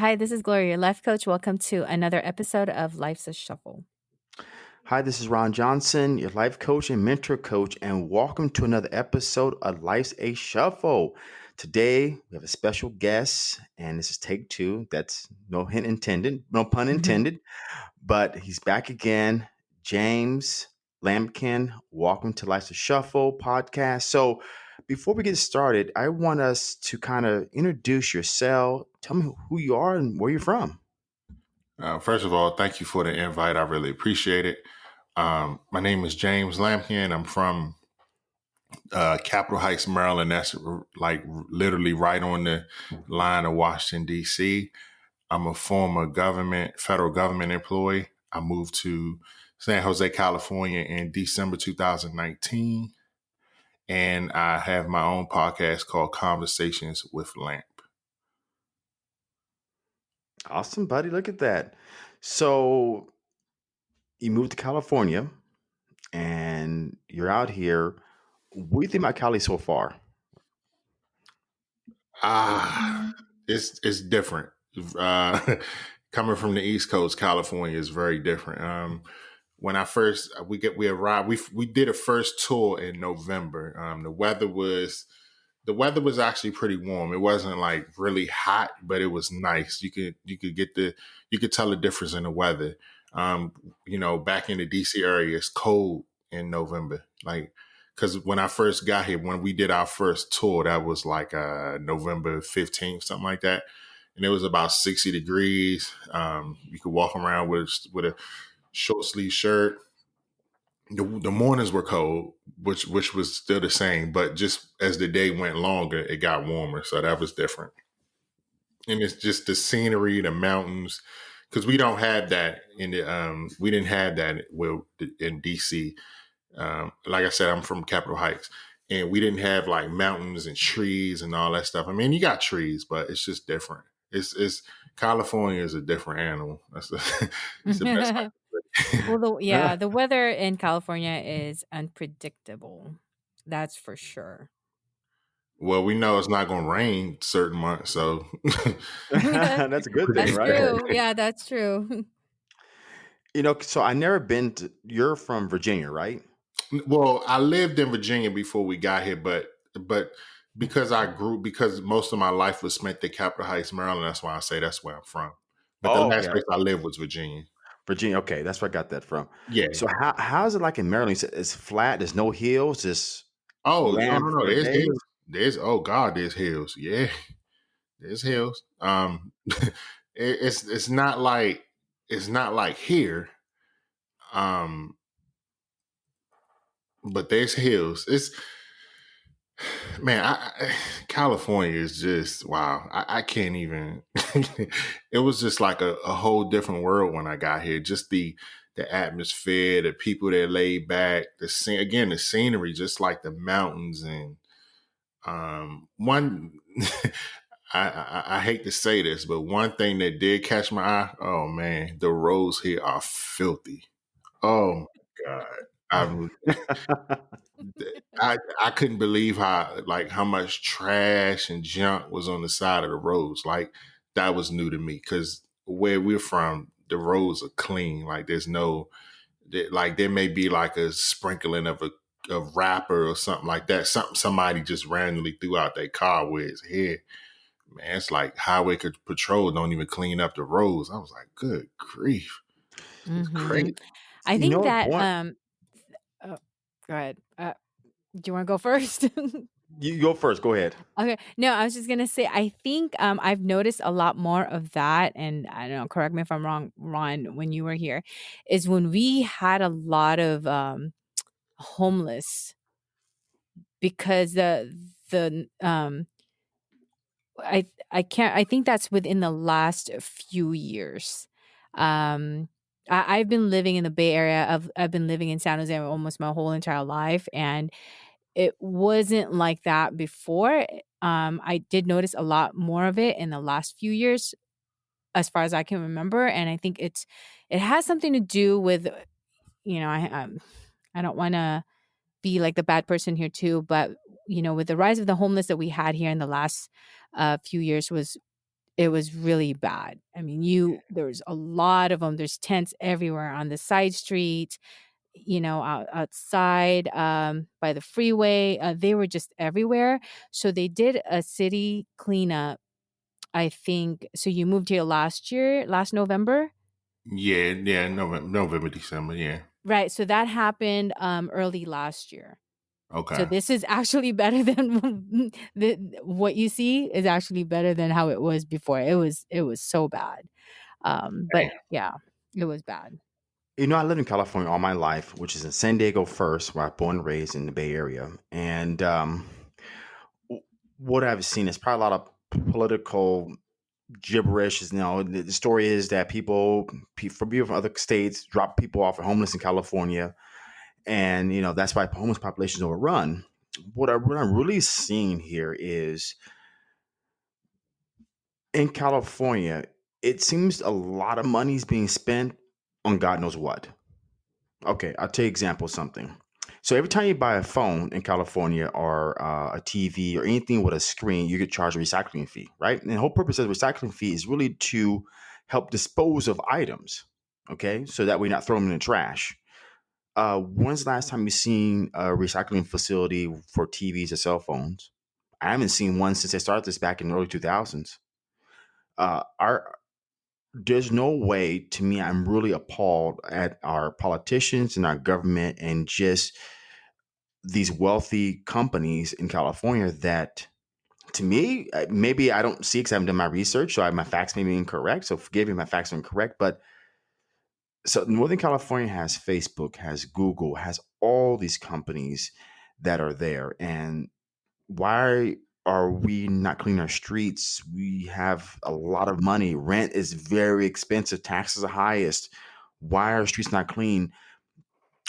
Hi, this is Gloria, your life coach. Welcome to another episode of Life's a Shuffle. Hi, this is Ron Johnson, your life coach and mentor coach, and welcome to another episode of Life's a Shuffle. Today, we have a special guest, and this is take two. That's no hint intended, no pun intended, but he's back again. James Lampkin, welcome to Life's a Shuffle podcast. So, before we get started, I want us to kind of introduce yourself. Tell me who you are and where you're from. First of all, thank you for the invite. I really appreciate it. My name is James Lampkin. I'm from Capitol Heights, Maryland. That's like literally right on the line of Washington, D.C. I'm a former federal government employee. I moved to San Jose, California in December 2019. And I have my own podcast called Conversations with Lamp. Awesome, buddy. Look at that. So you moved to California and you're out here. What do you think about Cali so far? It's different. Coming from the East Coast, California is very different. When I first we arrived, we did a first tour in November. The weather was actually pretty warm. It wasn't like really hot, but it was nice. You could tell the difference in the weather. Back in the DC area, it's cold in November. Like, because when I first got here, when we did our first tour, that was like November 15th, something like that. And it was about 60 degrees. You could walk around with a short sleeve shirt. The mornings were cold, which was still the same, but just as the day went longer, it got warmer. So that was different. And it's just the scenery, the mountains, because we don't have that we didn't have that in DC. Like I said, I'm from Capitol Heights, and we didn't have like mountains and trees and all that stuff. I mean, you got trees, but it's just different. It's California is a different animal. It's the best. Well, the weather in California is unpredictable. That's for sure. Well, we know it's not going to rain certain months, so That's a good thing, That's right? true. Yeah, that's true. So I never been to, you're from Virginia, right? Well, I lived in Virginia before we got here, but because most of my life was spent at Capitol Heights, Maryland. That's why I say that's where I'm from. But the last place I lived was Virginia. Virginia, okay, that's where I got that from. Yeah. So how is it like in Maryland? You said it's flat. There's no hills. Just no. for There's days? hills. There's hills. Yeah, there's hills. It's not like here. But there's hills. California is just wow. I can't even. It was just like a whole different world when I got here. Just the atmosphere, the people that laid back, the scenery, just like the mountains and one. I hate to say this, but one thing that did catch my eye. Oh man, the roads here are filthy. Oh my God. I couldn't believe how much trash and junk was on the side of the roads. Like that was new to me because where we're from, the roads are clean. Like there may be like a sprinkling of a wrapper or something like that. Somebody just randomly threw out their car where it's here. Man, it's like highway patrol don't even clean up the roads. I was like, good grief. It's crazy. I think that oh, go ahead. Do you want to go first? You go first. Go ahead. Okay. No, I was just gonna say I think I've noticed a lot more of that, and I don't know, correct me if I'm wrong, Ron, when you were here, is when we had a lot of homeless because I think that's within the last few years. I've been living in the Bay Area. I've been living in San Jose almost my whole entire life, and it wasn't like that before. I did notice a lot more of it in the last few years, as far as I can remember, and I think it has something to do with, I don't want to be like the bad person here too, but with the rise of the homeless that we had here in the last few years It was really bad. I mean, there's a lot of them. There's tents everywhere on the side street, outside, by the freeway. They were just everywhere. So they did a city cleanup, I think. So you moved here last November? Yeah, yeah, November, December, yeah. Right. So that happened early last year. So Okay. this is actually better than what you see is actually better than how it was before. It was so bad. But Damn. yeah, it was bad. I lived in California all my life, which is in San Diego first, where I was born and raised in the Bay Area. And what I've seen is probably a lot of political gibberish. The story is that from people from other states drop people off at homeless in California, and that's why homeless populations overrun. What I'm really seeing here is in California, it seems a lot of money is being spent on God knows what. Okay, I'll tell you example of something. So every time you buy a phone in California or a TV or anything with a screen, you get charged a recycling fee, right? And the whole purpose of the recycling fee is really to help dispose of items, okay? So that way you're not throwing them in the trash. When's the last time you've seen a recycling facility for TVs or cell phones? I haven't seen one since they started this back in the early 2000s. Our There's no way, to me, I'm really appalled at our politicians and our government and just these wealthy companies in California that, to me, maybe I don't see because I haven't done my research, so my facts may be incorrect. So forgive me, if my facts are incorrect. But so Northern California has Facebook, has Google, has all these companies that are there. And why are we not cleaning our streets? We have a lot of money. Rent is very expensive. Taxes are highest. Why are streets not clean?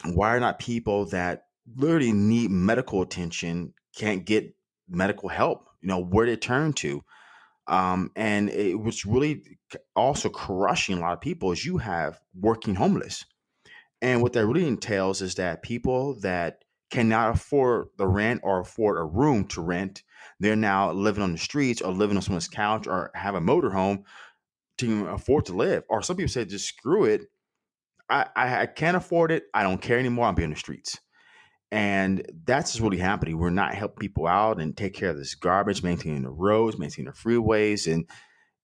Why are not people that literally need medical attention can't get medical help? Where to turn to? And it was really also crushing a lot of people is you have working homeless. And what that really entails is that people that cannot afford the rent or afford a room to rent, they're now living on the streets or living on someone's couch or have a motorhome to afford to live. Or some people say, just screw it. I can't afford it. I don't care anymore. I'll be on the streets. And that's just really happening. We're not helping people out and take care of this garbage, maintaining the roads, maintaining the freeways. And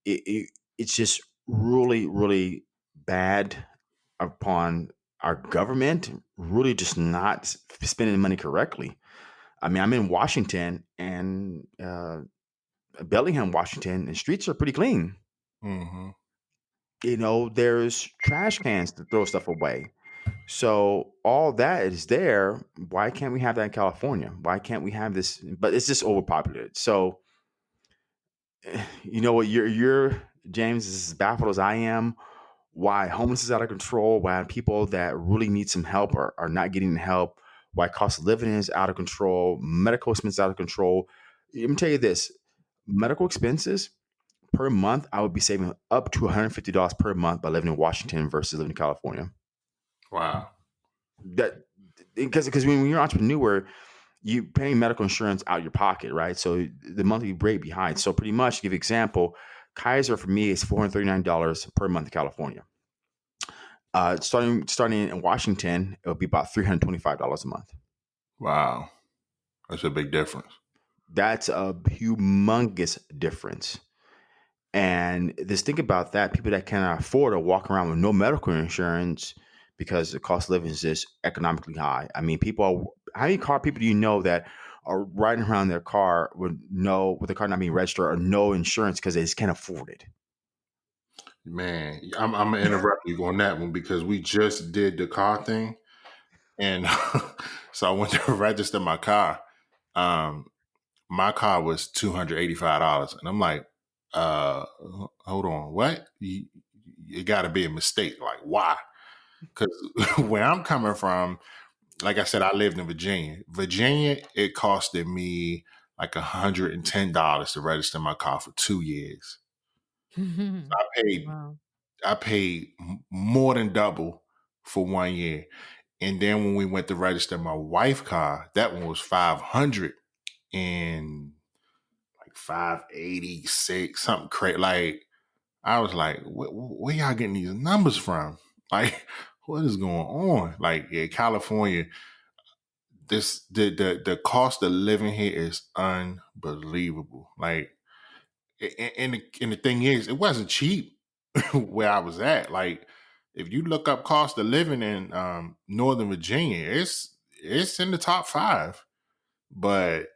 it's just really, really bad upon our government really just not spending money correctly. I mean, I'm in Washington and Bellingham, Washington, and streets are pretty clean. Mm-hmm. There's trash cans to throw stuff away. So all that is there. Why can't we have that in California? Why can't we have this? But it's just overpopulated. So you know what? You're James is as baffled as I am. Why homeless is out of control, why people that really need some help are not getting help, why cost of living is out of control, medical expenses out of control. Let me tell you this, medical expenses per month, I would be saving up to $150 per month by living in Washington versus living in California. Wow. That because when you're an entrepreneur, you paying medical insurance out of your pocket, right? So the monthly rate behind. So pretty much, to give you an example, Kaiser for me is $439 per month in California. Starting in Washington, it would be about $325 a month. Wow. That's a big difference. That's a humongous difference. And just think about that. People that cannot afford to walk around with no medical insurance because the cost of living is just economically high. I mean, how many car people do you know that are riding around their car with the car not being registered or no insurance because they just can't afford it? Man, I'm gonna interrupt you on that one because we just did the car thing, and so I went to register my car. Um, my car was $285, and I'm like, hold on, what? It got to be a mistake. Like, why? Because where I'm coming from, like I said, I lived in Virginia. Virginia, it costed me like $110 to register my car for 2 years. I paid Wow. I paid more than double for 1 year. And then when we went to register my wife's car, that one was 500 and like 586, something crazy. Like I was like, where y'all getting these numbers from? Like, what is going on? Like, yeah, California, the cost of living here is unbelievable. Like, and the thing is, it wasn't cheap where I was at. Like, if you look up cost of living in Northern Virginia, it's in the top five. But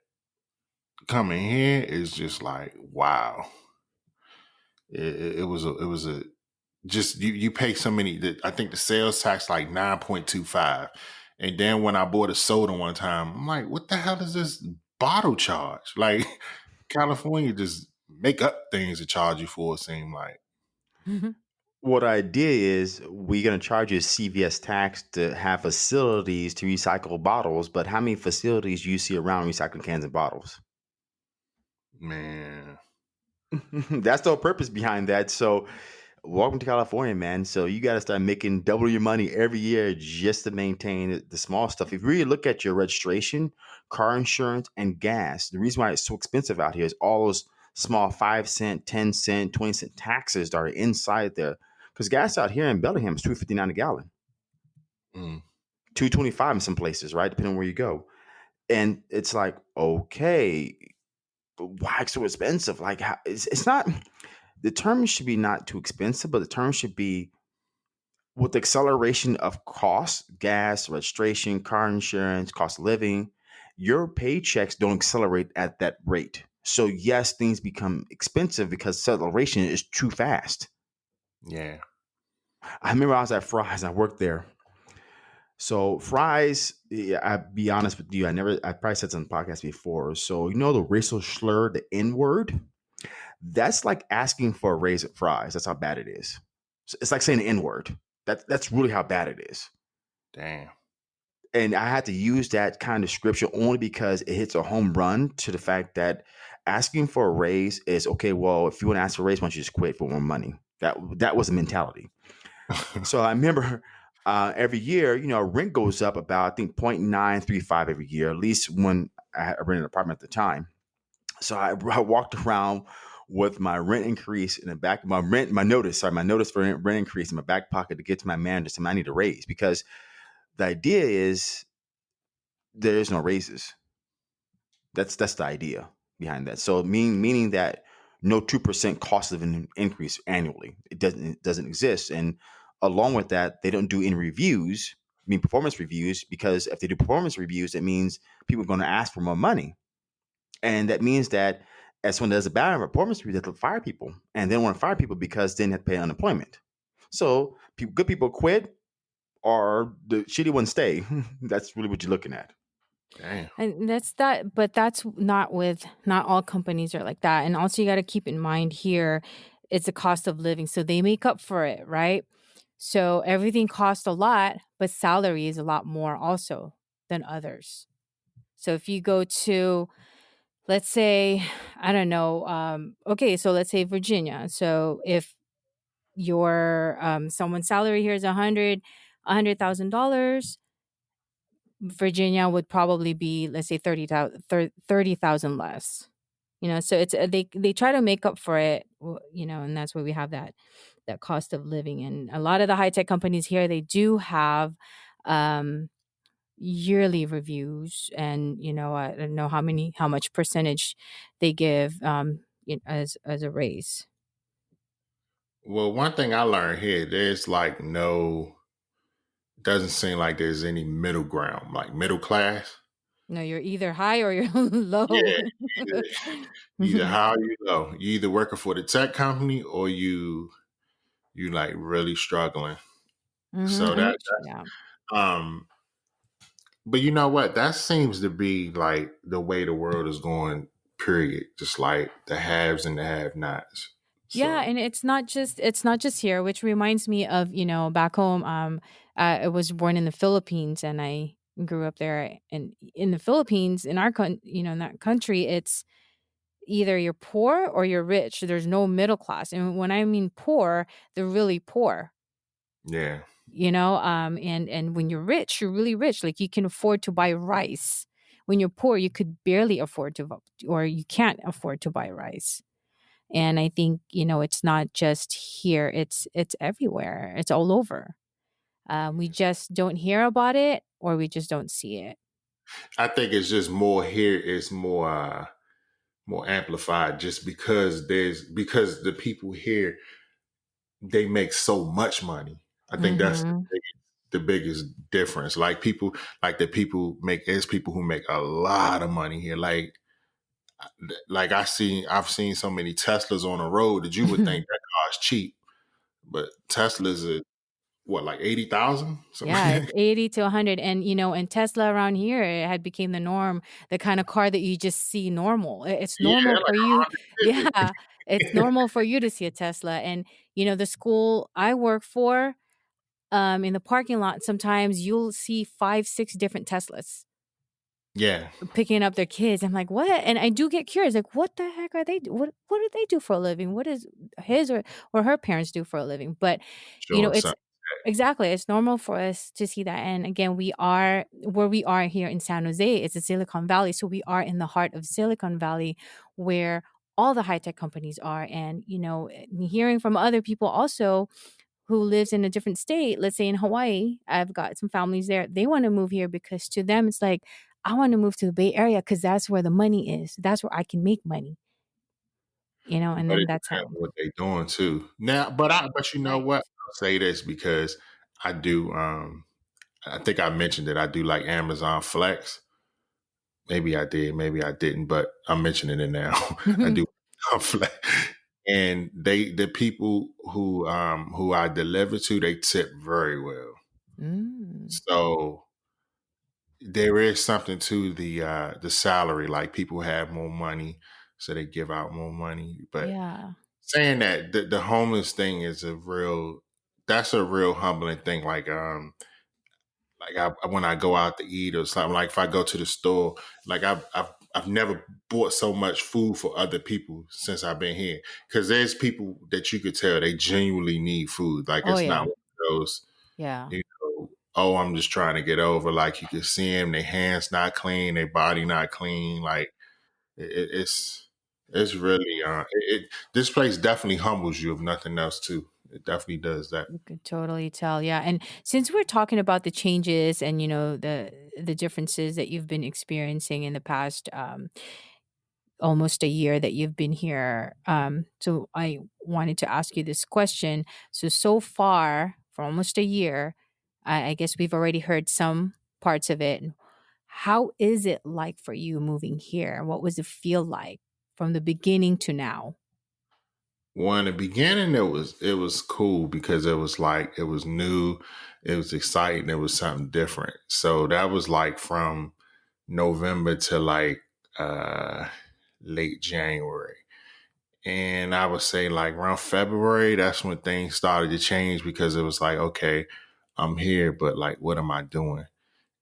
coming here is just like, wow. It was a just you pay so many. I think the sales tax like 9.25, and then when I bought a soda one time, I'm like, what the hell is this bottle charge? Like California just make up things to charge you for. It seem like. What the idea is we're going to charge you a CVS tax to have facilities to recycle bottles, but how many facilities do you see around recycling cans and bottles? Man, That's the whole purpose behind that. So, welcome to California, man. So, you got to start making double your money every year just to maintain the small stuff. If you really look at your registration, car insurance, and gas, the reason why it's so expensive out here is all those small 5 cent, 10 cent, 20 cent taxes that are inside there. Because gas out here in Bellingham is $2.59 a gallon, mm, 2.25 in some places, right? Depending on where you go. And it's like, okay, why it's so expensive? Like, it's not, the term should be not too expensive, but the term should be with the acceleration of costs, gas, registration, car insurance, cost of living, your paychecks don't accelerate at that rate. So yes, things become expensive because acceleration is too fast. yeah. I remember I was at Fry's. I worked there. So Fry's, yeah, I'll be honest with you, I probably said this on the podcast before. So you know the racial slur, the N word. That's like asking for a raise at Fry's. That's how bad it is. It's like saying the N word. That's really how bad it is. Damn. And I had to use that kind of scripture only because it hits a home run to the fact that asking for a raise is okay. Well, if you want to ask for a raise, why don't you just quit for more money? That was the mentality. So I remember every year, rent goes up about I think 0.935 every year, at least when I rented an apartment at the time. So I walked around with my rent increase in the back, my notice for rent increase in my back pocket to get to my manager. So I need a raise because the idea is there is no raises. That's the idea behind that. So meaning that no 2% cost of an increase annually. It doesn't exist. And along with that, they don't do any reviews, performance reviews, because if they do performance reviews, it means people are going to ask for more money. And that means that as when there's a bad performance review, they have to fire people. And they don't want to fire people because then they have to pay unemployment. So good people quit or the shitty ones stay. That's really what you're looking at. Damn. And that's that, but that's not all companies are like that. And also you got to keep in mind here, it's a cost of living. So they make up for it, right? So everything costs a lot, but salary is a lot more also than others. So if you go to, let's say, I don't know, okay, so let's say Virginia. So if your someone's salary here is $100,000, Virginia would probably be, let's say, 30,000 less. So it's they try to make up for it, and that's why we have that cost of living. And a lot of the high tech companies here, they do have um yearly reviews, and I don't know how much percentage they give as a raise. Well, one thing I learned here, there's like no, doesn't seem like there's any middle ground, like middle class. No, you're either high or you're Yeah, low. either high or you low. You either working for the tech company or you like really struggling. So And which, that's yeah. um but you know what? That seems to be like the way the world is going, period. Just like the haves and the have nots. Yeah, So and it's not just here, which reminds me of, back home. I was born in the Philippines, and I grew up there. And in the Philippines, in our in that country, it's either you're poor or you're rich. There's no middle class. And when I mean poor, they're really poor. yeah. And when you're rich, you're really rich. Like you can afford to buy rice, when you're poor, you could barely afford to or you can't afford to buy rice. And I think, it's not just here, it's everywhere. It's all over. We just don't hear about it, or we just don't see it. I think it's just more here. It's more amplified just because the people here, they make so much money. I think that's Mhm. the biggest difference. Like people, like the people make, there's people who make a lot of money here. Like I've seen so many Teslas on the road that you would think that car's cheap, but Teslas are what, like 80,000 something Yeah, like it's that. 80 to 100, and, and Tesla around here, it had became the norm, the kind of car that you just see normal. It's Yeah, normal like for a you. Honda Yeah, it's Civic. normal for you to see a Tesla. And, the school I work for, in the parking lot, sometimes you'll see 5, 6 different Teslas Yeah, picking up their kids. I'm like, "What?" And I do get curious, like, "What the heck are they what do they do for a living? What does his or her parents do for a living?" But, sure. it's exactly, it's normal for us to see that. And again, we are where we are here in San Jose, it's a Silicon Valley, so we are in the heart of Silicon Valley, where all the high-tech companies are. And, hearing from other people also who lives in a different state, let's say in Hawaii, I've got some families there. They want to move here because to them it's like, I want to move to the Bay Area because that's where the money is. That's where I can make money, and But then it that's depends how. on what they doing too. Now, but you know Right. what? I'll say this because I do. I think I mentioned that I do like Amazon Flex. Maybe I did, maybe I didn't, but I'm mentioning it now. I do Flex, and the people who I deliver to, they tip very well. Mm, So there is something to the salary. Like people have more money, so they give out more money. But yeah. saying that, the homeless thing is that's a real humbling thing. Like when I go out to eat or something, like if I go to the store, like I've never bought so much food for other people since I've been here. Because there's people that you could tell they genuinely need food. Like Oh it's not yeah. one of those, Yeah. oh, I'm just trying to get over. Like you can see them, their hands not clean, their body not clean. Like it's really this place definitely humbles you if nothing else too. It definitely does that. You could totally tell. Yeah. And since we're talking about the changes and, the differences that you've been experiencing in the past, almost a year that you've been here. So I wanted to ask you this question. So far, for almost a year, I guess we've already heard some parts of it. How is it like for you moving here? What was it feel like from the beginning to now? Well, in the beginning, it was cool because it was like it was new, it was exciting, it was something different. So that was like from November to like uh late January. And I would say like around February, that's when things started to change because it was like, okay, I'm here, but like what am I doing?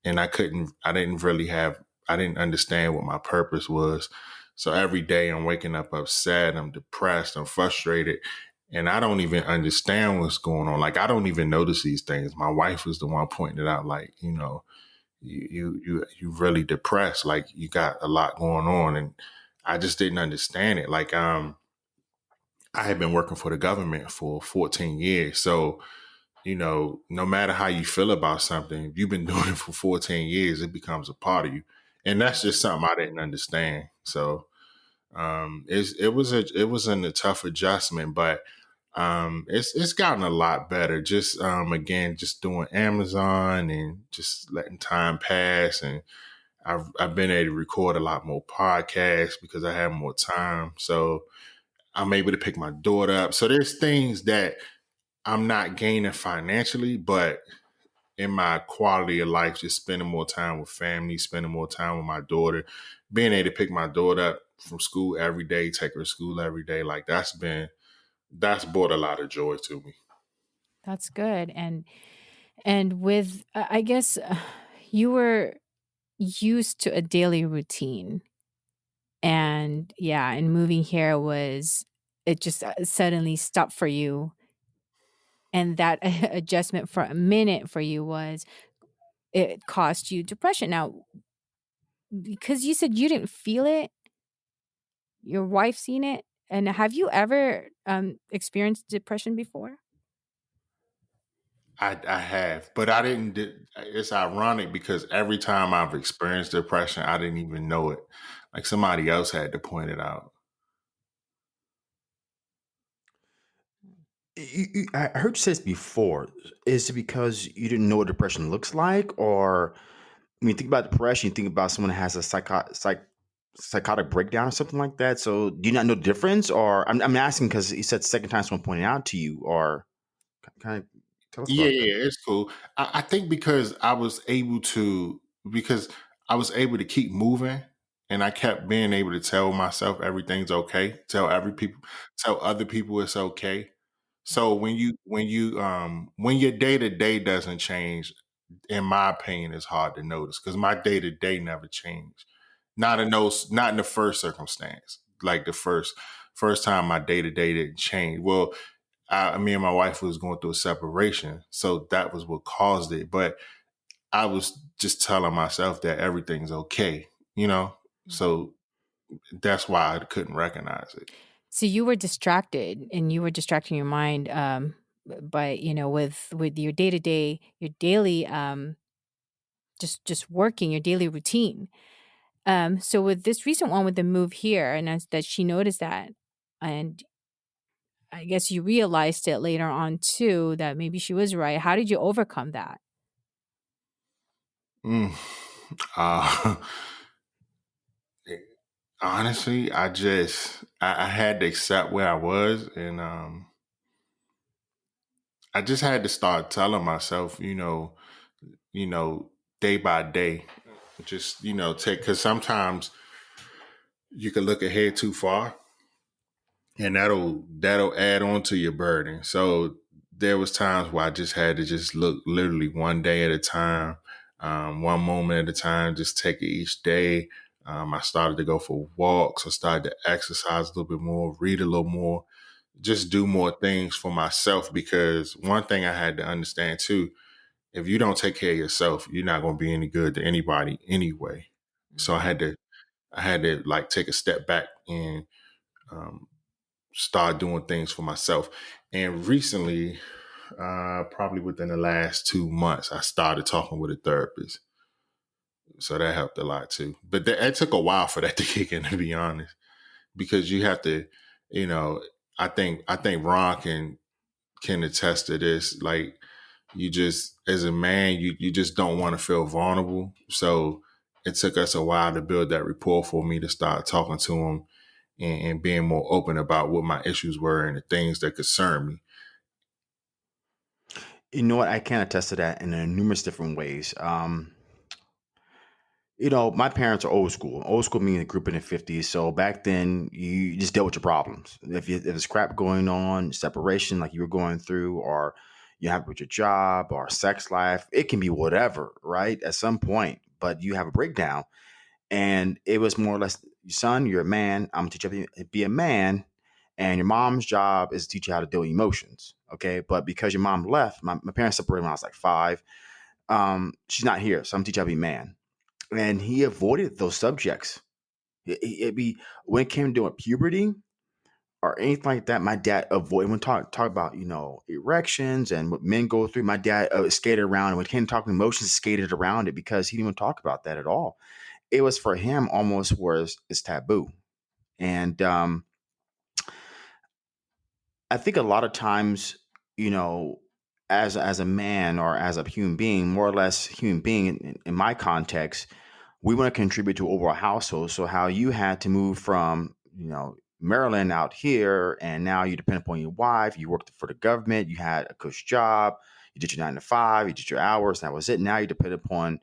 And I didn't understand what my purpose was. So every day I'm waking up upset, I'm depressed, I'm frustrated, and I don't even understand what's going on. Like I don't even notice these things. My wife was the one pointing it out, like, you really depressed, like you got a lot going on. And I just didn't understand it. Like I had been working for the government for 14 years. So no matter how you feel about something, if you've been doing it for 14 years, it becomes a part of you. And that's just something I didn't understand. So it wasn't a tough adjustment, but it's gotten a lot better. Just again, just doing Amazon and just letting time pass, and I've been able to record a lot more podcasts because I have more time. So I'm able to pick my daughter up. So there's things that I'm not gaining financially, but in my quality of life, just spending more time with family, spending more time with my daughter, being able to pick my daughter up from school every day, take her to school every day, like that's brought a lot of joy to me. That's good. And with I guess you were used to a daily routine. And yeah, and moving here was it just suddenly stopped for you, and that adjustment for a minute for you was it caused you depression. Now, because you said you didn't feel it, your wife seen it, and have you ever, experienced depression before? I have, but I didn't. It's ironic because every time I've experienced depression, I didn't even know it. Like somebody else had to point it out. I heard you say this before. Is it because you didn't know what depression looks like, or when you think about depression, you think about someone that has a psychotic breakdown or something like that? So, do you not know the difference, or I'm asking because you said second time someone pointed out to you, or kind of tell us Yeah, about that. yeah, it's cool. I think because I was able to keep moving, and I kept being able to tell myself everything's okay, tell other people it's okay. So when your day to day doesn't change, in my opinion, it's hard to notice because my day to day never changed. Not in the first circumstance, like the first time my day to day didn't change. Well, me and my wife was going through a separation, so that was what caused it. But I was just telling myself that everything's okay, you know. Mhm. So that's why I couldn't recognize it. So you were distracted and you were distracting your mind, by, with your day to day, your daily, just working, your daily routine. So with this recent one with the move here, and as that she noticed that, and I guess you realized it later on too that maybe she was right. How did you overcome that? Mm. Uh, honestly, I had to accept where I was, and I just had to start telling myself, you know, day by day, just take because sometimes you can look ahead too far, and that'll add on to your burden. So there was times where I just had to just look literally one day at a time, one moment at a time, just take it each day. I started to go for walks. I started to exercise a little bit more, read a little more, just do more things for myself. Because one thing I had to understand too, if you don't take care of yourself, you're not going to be any good to anybody anyway. So Mhm. I had to like take a step back and um, start doing things for myself. And recently, probably within the last 2 months, I started talking with a therapist. So that helped a lot too. But it took a while for that to kick in, to be honest, because you have to, you know, I think Ron can attest to this. Like you just, as a man, you just don't want to feel vulnerable. So it took us a while to build that rapport for me to start talking to him and being more open about what my issues were and the things that concern me. You know what? I can attest to that in numerous different ways. My parents are old school. Old school meaning a group in the 50s. So back then, you just dealt with your problems. If there's crap going on, separation like you were going through, or you have with your job or sex life, it can be whatever, right? At some point, but you have a breakdown. And it was more or less, son, you're a man. I'm going to teach you how to be a man. And your mom's job is to teach you how to deal with emotions. Okay. But because your mom left, my parents separated when I was like 5. She's not here. So I'm teaching you how to be a man, and he avoided those subjects. It'd be when it came to doing puberty or anything like that. My dad avoided when talk about erections and what men go through. My dad skated around, and when it came to talking emotions, skated around it because he didn't even talk about that at all. It was for him almost was it's taboo, and I think a lot of times, you know, as a man or as a human being, more or less human being in my context, we want to contribute to overall household. So how you had to move from, Maryland out here, and now you depend upon your wife, you worked for the government, you had a cush job, you did your 9 to 5, you did your hours, that was it. Now you depend upon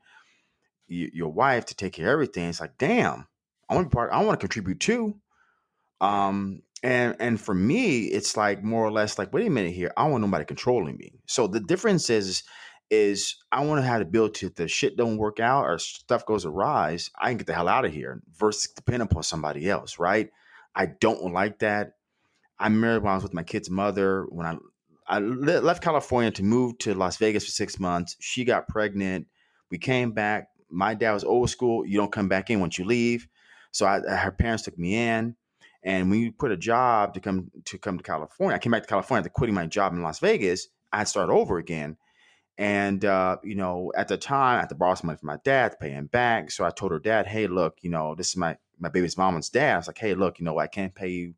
your wife to take care of everything. It's like, damn, I want to contribute too. And for me, it's like more or less like, wait a minute here. I don't want nobody controlling me. So the difference is I want to have the ability to, if the shit don't work out or stuff goes awry, I can get the hell out of here versus depend upon somebody else, right? I don't like that. I married when I was with my kid's mother. When left California to move to Las Vegas for 6 months, she got pregnant. We came back. my dad was old school. You don't come back in once you leave. So her parents took me in, and when you quit a job to come to California, I came back to California after quitting my job in Las Vegas. I had to start over again. And at the time, I had to borrow some money from my dad to pay him back. So I told her dad, "Hey, look, this is my baby's mom's dad." I was like, "Hey, look, I can't pay you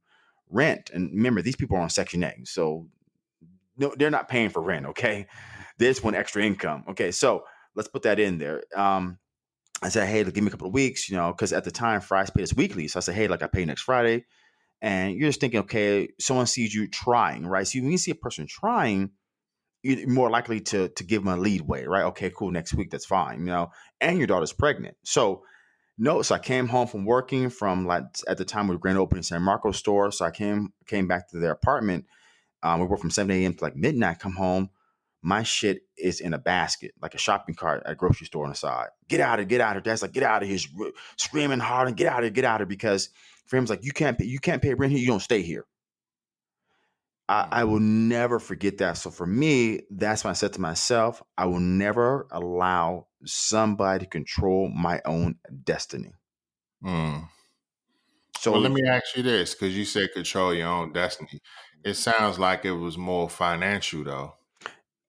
rent." And remember, these people are on Section 8, so no, they're not paying for rent. Okay, they just want extra income. Okay, so let's put that in there. I said, "Hey, give me a couple of weeks," because at the time, Fry's paid us weekly. So I said, "Hey, like I pay next Friday," and you're just thinking, okay, someone sees you trying, right? So when you see a person trying, you're more likely to give them a leadway, right? Okay, cool. Next week, that's fine, And your daughter's pregnant, so no. So I came home from working from like at the time we were grand opening San Marcos store. So I came back to their apartment. We worked from 7 a.m. to like midnight. Come home, my shit is in a basket, like a shopping cart at a grocery store on the side. Get out of here, get out of here. Dad's like, get out of here. He's screaming hard and get out of here, get out of here. Because for him's like, you can't pay rent here. You don't stay here. I will never forget that. So for me, that's when I said to myself, I will never allow somebody to control my own destiny. Mm. Well, So, let me ask you this, because you said control your own destiny. It sounds like it was more financial, though.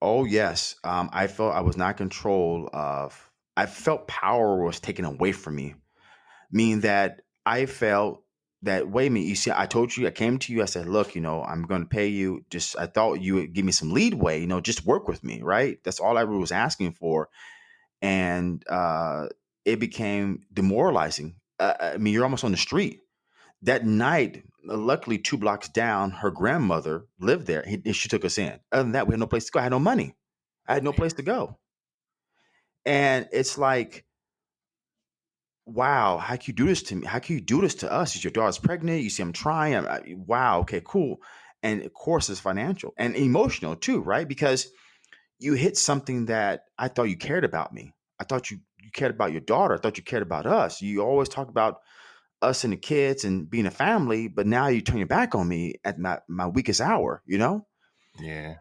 oh yes, I felt I was not in control of. I felt power was taken away from me, meaning that I felt that, wait a minute, you see, I told you, I came to you, I said, look, I'm going to pay you. Just, I thought you would give me some leadway, just work with me, right? That's all I really was asking for. And it became demoralizing. I mean, you're almost on the street. That night, luckily, 2 blocks down, her grandmother lived there. She took us in. Other than that, we had no place to go. I had no money. I had no place to go. And it's like, wow, how can you do this to me? How can you do this to us? Is your daughter's pregnant? You see, I'm trying. Wow, okay, cool. And of course, it's financial and emotional too, right? Because you hit something that I thought you cared about me. I thought you cared about your daughter. I thought you cared about us. You always talk about us and the kids and being a family, but now you turn your back on me at my weakest hour. Yeah.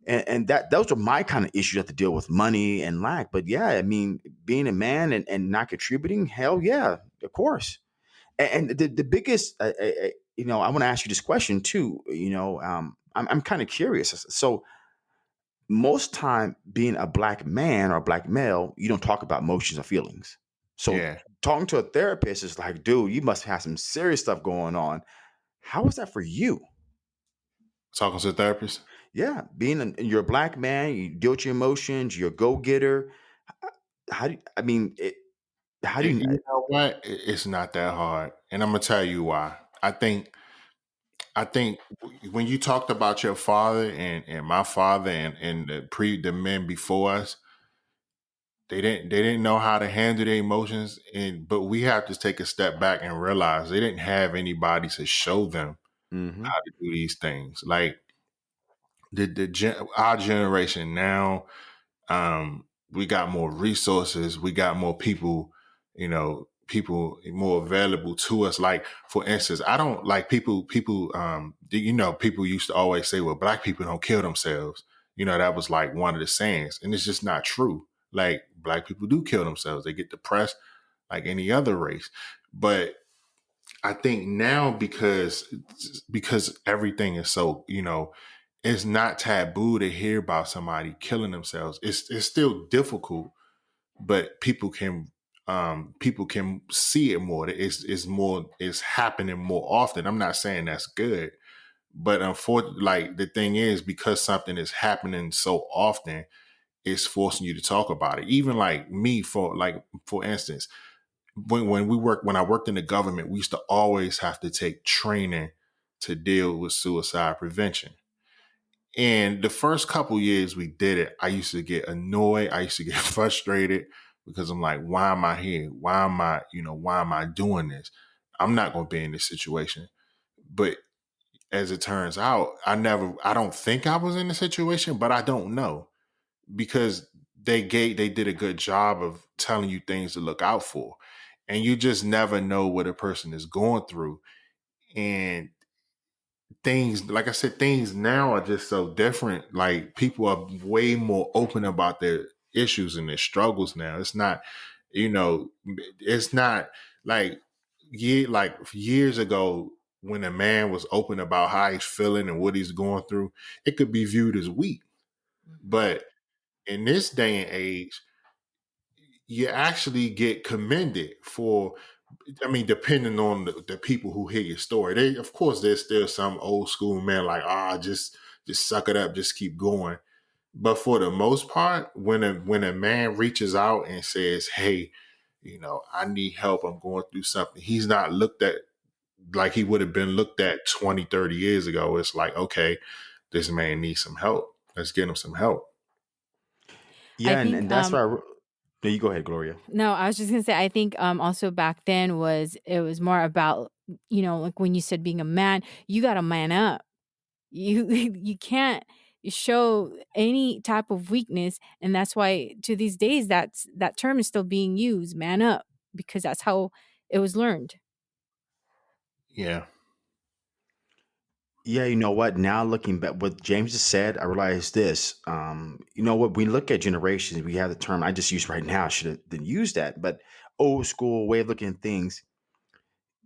And that those are my kind of issues I have to deal with, money and lack. But yeah, I mean, being a man and not contributing, hell yeah, of course. And the biggest, I want to ask you this question too. I'm kind of curious. So most time, being a black man or a black male, you don't talk about emotions or feelings. So Yeah. talking to a therapist is like, dude, you must have some serious stuff going on. How is that for you? Talking to a therapist. Yeah, you're a black man, you deal with your emotions, you're a go getter. How do I mean? How do you? You know what? It's not that hard, and I'm gonna tell you why. I think when you talked about your father and my father and the men before us, they didn't know how to handle their emotions, but we have to take a step back and realize they didn't have anybody to show them Mm-hmm. how to do these things. Like our generation now, we got more resources, we got more people, people more available to us. Like, for instance, I don't like people people used to always say, well, black people don't kill themselves. That was like one of the sayings, and it's just not true. Like, black people do kill themselves, they get depressed like any other race. But I think now, because everything is so, it's not taboo to hear about somebody killing themselves. It's still difficult, but people can see it more. It's happening more often. I'm not saying that's good, but unfortunately, like, the thing is, because something is happening so often, it's forcing you to talk about it. Even like me, for instance, when I worked in the government, we used to always have to take training to deal with suicide prevention. And the first couple years we did it, I used to get annoyed. I used to get frustrated because I'm like, why am I here? Why am I doing this? I'm not going to be in this situation. But as it turns out, I don't think I was in the situation, but I don't know, because they did a good job of telling you things to look out for. And you just never know what a person is going through. And things, like I said, things now are just so different. Like, people are way more open about their issues and their struggles now. It's not. You know, it's not like like years ago when a man was open about how he's feeling and what he's going through, it could be viewed as weak. Mhm. But in this day and age, you actually get commended for, I mean, depending on the people who hear your story. They, of course, there's still some old school men like, just suck it up, just keep going. But for the most part, when a man reaches out and says, "Hey, I need help. I'm going through something," he's not looked at like he would have been looked at 20, 30 years ago. It's like, okay, this man needs some help. Let's get him some help. I Yeah, think and that's why. No, you go ahead, Gloria. no, I was just gonna say I think also back then it was more about, like when you said being a man, you gotta man up. You you can't show any type of weakness, and that's why to these days that term is still being used, man up, because that's how it was learned. Yeah. Yeah, you know what? Now looking back, what James just said, I realized this. You know what? We look at generations. We have the term I just used right now. I should have didn't use that, but old school way of looking at things.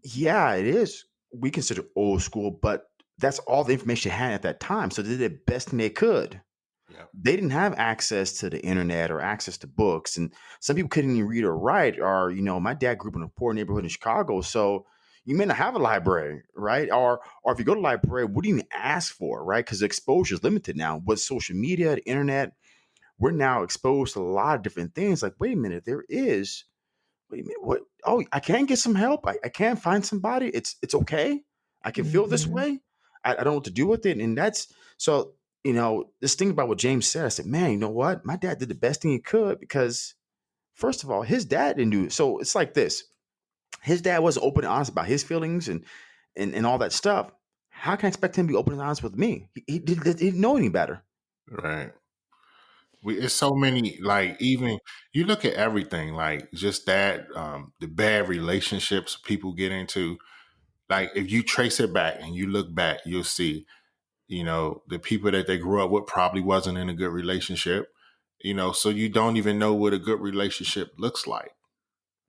Yeah, it is. We consider old school, but that's all the information they had at that time. So they did the best thing they could. Yeah. They didn't have access to the internet or access to books, and some people couldn't even read or write. Or my dad grew up in a poor neighborhood in Chicago, so you may not have a library, right? Or if you go to the library, what do you even ask for, right? Because the exposure is limited now with social media, the internet. We're now exposed to a lot of different things. Like, wait a minute, there is. Wait a minute, what? Oh, I can get some help. I can find somebody. It's okay. I can feel this Mhm. way. I don't know what to do with it, and that's so. This thing about what James said. I said, man, you know what? My dad did the best thing he could because, first of all, his dad didn't do it. So it's like this: his dad wasn't open and honest about his feelings and all that stuff. How can I expect him to be open and honest with me? He didn't know any better. Right. It's so many, like, even you look at everything, like just that, the bad relationships people get into. Like, if you trace it back and you look back, you'll see, the people that they grew up with probably wasn't in a good relationship, so you don't even know what a good relationship looks like.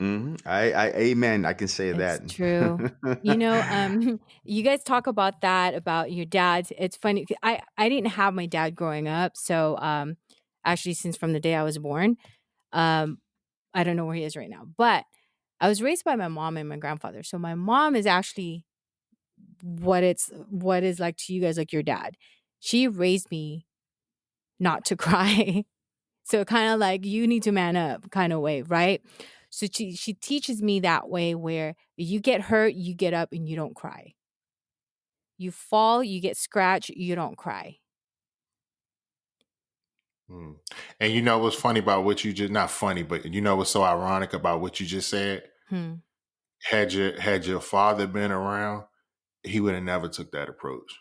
Amen. I can say It's that. true. You guys talk about that, about your dad. It's funny. I didn't have my dad growing up, so actually, since from the day I was born, um, I don't know where he is right now. But I was raised by my mom and my grandfather. So my mom is actually what is like to you guys like your dad. She raised me not to cry. So kind of like you need to man up kind of way, right? So she teaches me that way where you get hurt, you get up and you don't cry. You fall, you get scratched, you don't cry. Mm. And you know what's funny about what you just, not funny, but you know what's so ironic about what you just said? Hmm. Had your father been around, he would have never took that approach.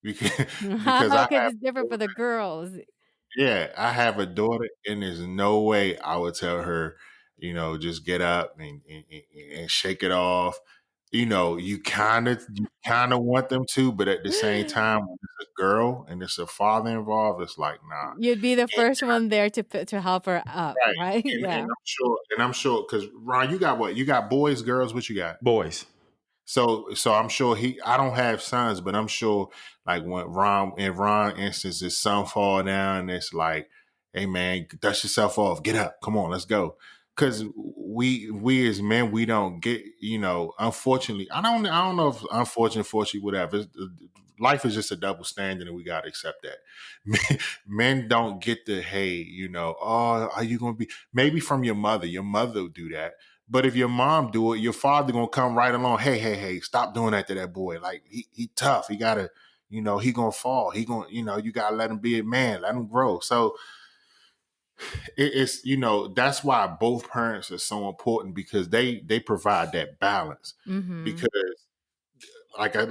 Because because I Because have, it's different for the girls. yeah, I have a daughter, and there's no way I would tell her, just get up and shake it off. You kind of want them to, but at the same time, when it's a girl and it's a father involved, it's like, nah. You'd be the And, first one there to help her up, right, right? and Yeah. I'm sure, because Ron, you got what? You got boys, girls, what you got? Boys. So I'm sure I don't have sons, but I'm sure, like, when Ron instance, his son fall down, it's like, hey man, dust yourself off, get up, come on, let's go. Cause we as men, we don't get, unfortunately, I don't know if unfortunately, fortunately, whatever. Life is just a double standard, and we gotta accept that. Men don't get the, hey, oh, are you gonna be, maybe from your mother? Your mother will do that, but if your mom do it, your father gonna come right along. Hey, hey, hey, stop doing that to that boy. Like, he tough. He gotta, he gonna fall. He gonna, you gotta let him be a man. Let him grow. So it's, that's why both parents are so important, because they provide that balance. Mhm. Because like